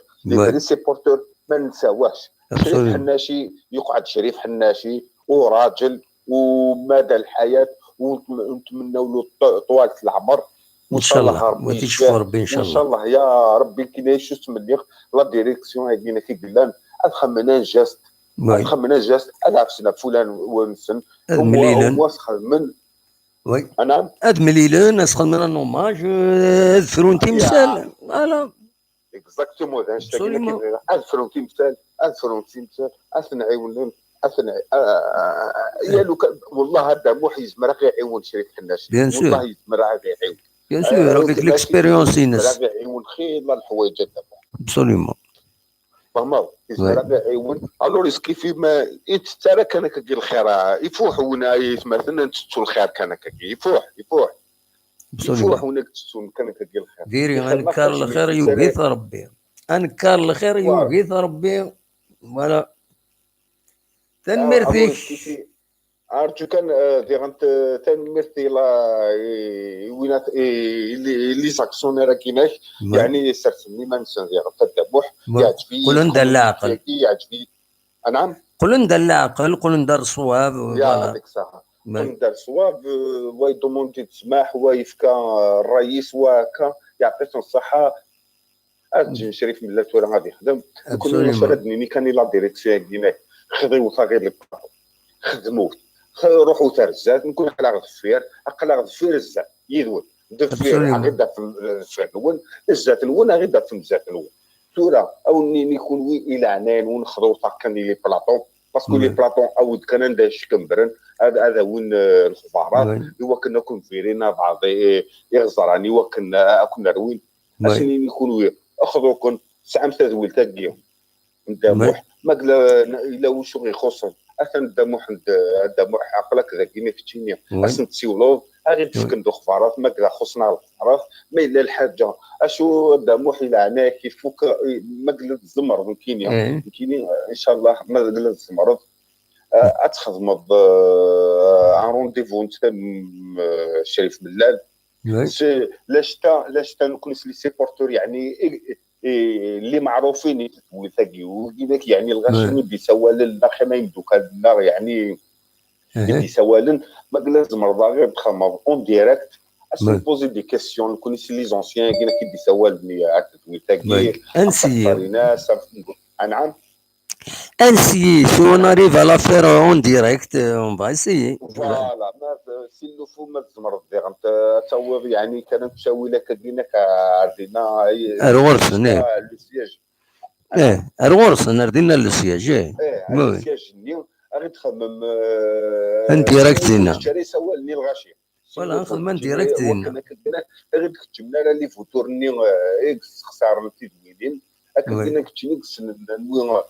ما نساواش شريف حناشي يقعد شريف حناشي وراجل ومدى الحياه ونتمنوا له طوال العمر ان شاء الله وتشفى ربي ان شاء الله يا ربي كي نعيشوا تمليخ لا ديريكسيون هاكينا كي قلان خمنا جاست عرفنا فلان ونسن وموسخ من وي انا اد مليلان اسخن من النوماج فرونتي مثال فوالا اكزاكتومون هذا الشيء كاين اد فرونتي مثال نعاونهم اثناء يا لو والله هذا مو يزمر غير يعاون شريف حناش والله يزمر غير يعاون بيان سور افيك ليكسبيريونس ينس غير يعاون خير الحوايج هذا ابسوليومون فهموا يزمر غير يعاون الو ريسكي فيما انت ترى كان كدير الخير يفوح ونا مثلا نتسو الخير كان كدير يفوح هناك تسون كان كدير الخير ديري انكار الخير يغيث ربي انكار الخير يغيث ربي ولا تنمرتيك عرفتو كان ديغنت تنمرتي لا وينات اللي ساكسونيرا كيناش يعني سرسني ما نسى ديغنت الذبوح يعجبني كل ندير العقل يعجبني نعم كل ندير العقل كل ندير الصواب يا ديك الساعه كل ندير الصواب ويدوموندي تسمح ويفكا الرئيس وكا يعطيك الصحه اجي شريف من التوالى غادي يخدم كل فردني كان لا ديريكسيون كيما خذيو صغير لك خدموا روحوا ترزات نكون على غفير اقل غفير الزات يدول دفير غير في الاول الزات الاول غير في الزات الاول تورا او نكون الى عنان ونخذوا كان لي بلاطون باسكو لي بلاطون عاود كان نداش كمبرن هذا وين الخبارات هو كنا كونفيرينا بعض يغزراني وكنا روين اسني نكونوا اخذوا كون ساعه تدويل تاكيو ندموح ما الا واش يخصهم اثن ندموح عقلك ذاك كيما في التينيا اصلا تسيولو غير تسكن دو خبارات ما كذا خصنا الخبارات ما الا الحاجه اشو ندموح الى هنا كيفوك ما قلت الزمر ممكن ان شاء الله ما قلت الزمر اتخدم ان رونديفو شريف بلال لاش نكون لي سيبورتور يعني اللي معروفين يتوثقوا كذاك يعني الغاشمي بيسوالن الاخي ما يمدوك هذا يعني بيسوالن ما لازم مرضى غير تخمم اون ديريكت اسو بوزي دي كيسيون نكون سي لي زونسيان كذا كي بيسوالني التوثق انسي ناس نعم انسي سو ناريف على فير اون ديريكت اون با اسيي فوالا ما سيلو فو ما تزمر دير انت تو يعني كانت تشاوي لك دينك عندنا الغرس لو سياج الغرس ردينا لو سياج السياج نيو غير تخمم ان ديريكت هنا شري سوالني الغاشي فوالا نخدم ديريكت هنا غير كتبنا لي فوتورني اكس خساره التدوينين اكدنا كتشنيك نوي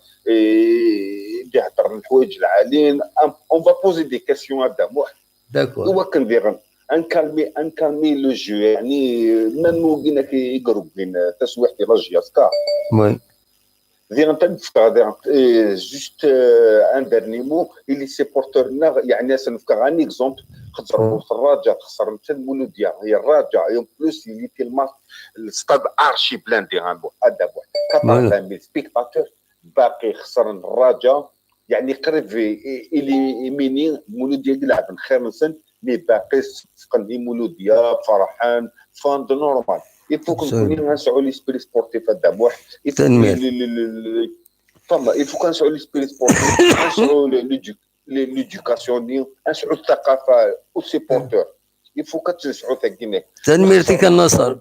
دي هضر الحوايج العاليين اون فا بوزي دي كيسيون هذا داكور هو كندير انكالمي لو جو يعني منو كينا كيقرب بين تسويح ديال الجياسكا وي دير انت نفكر جوست ان ديرني مو اللي سيبورتورنا يعني سنفكر غاني اكزومبل خسروا الراجا خسر مثل المولوديه هي الراجا يوم بلوس اللي تيلما الستاد ارشي بلان دي غانبو هذا بو 40000 سبيكتاتور باقي خسر الراجا يعني قريب اللي ميني المولوديه يلعب خير من سن اللي باقي سقن المولوديه فرحان فان دو نورمال يفوك نكون نسعوا لي سبيري سبورتيف هذا بوح فما يفوك نسعوا لي سبيري سبورتيف نسعوا ليدوكاسيون ديال نسعوا الثقافه والسيبورتور يفوك تسعوا ثقينه تنميرتك النصر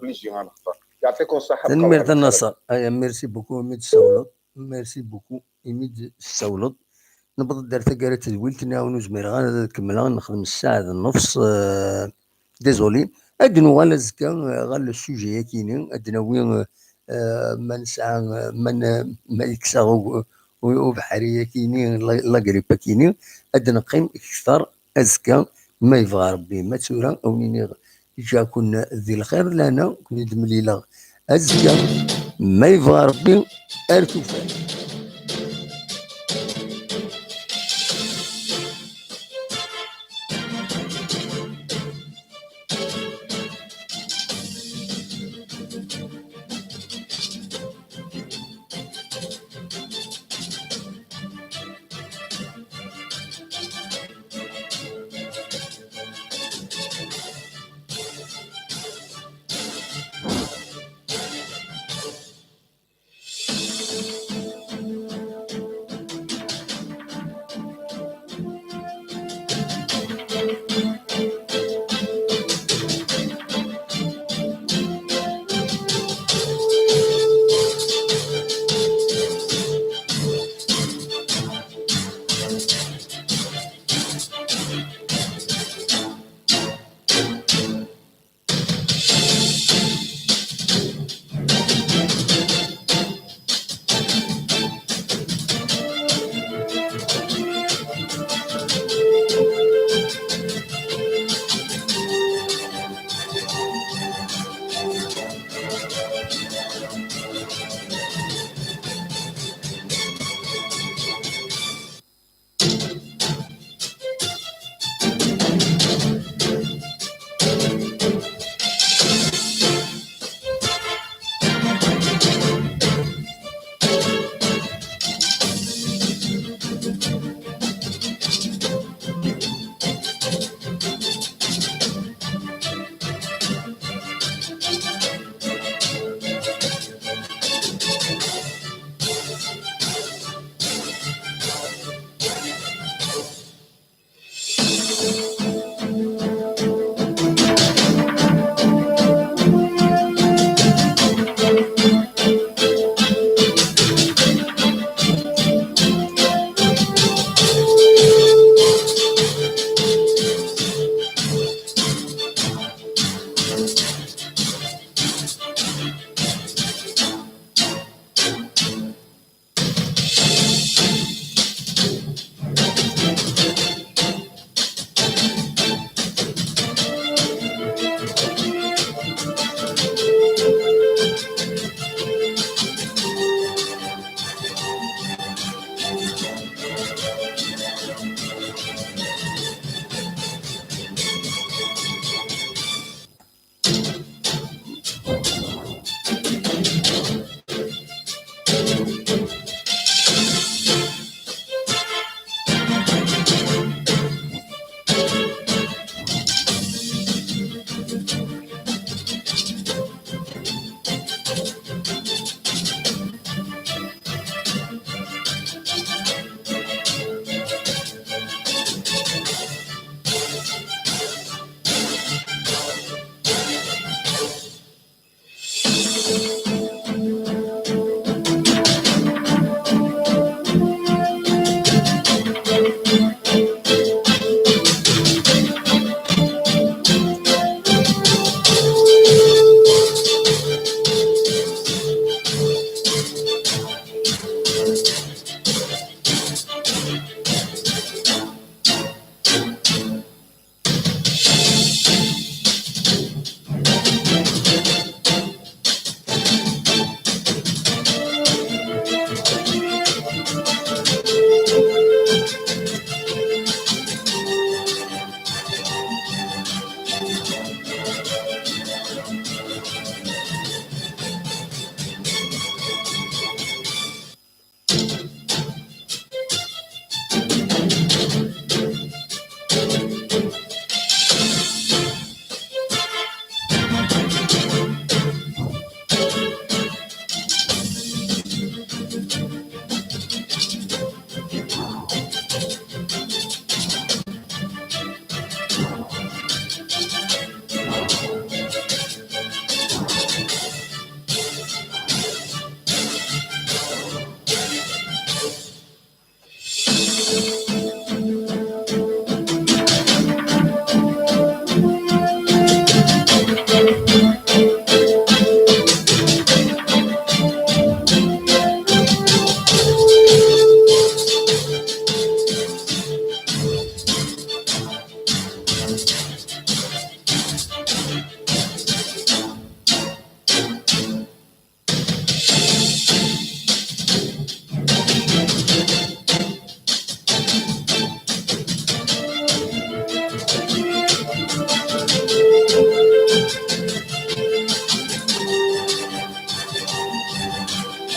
يعطيكم الصحه تنميرت النصر ميرسي بوكو ميد السولط ميرسي بوكو ميد السولط نبض دار تقرا تدويل تناول زمير غانا نكملها نخدم الساعه النص ديزولي ادنو غالا زكا غالا السوجي كاينين ادناوي ما نسعى ما يكساو وبحريه كاينين لا قريبه كاينين ادنا قيم اكثر ازكى ما يبغى ربي ما تسورا او نيني جا كنا ذي الخير لنا كنا دمليله ازكى ما يبغى ربي ارتفع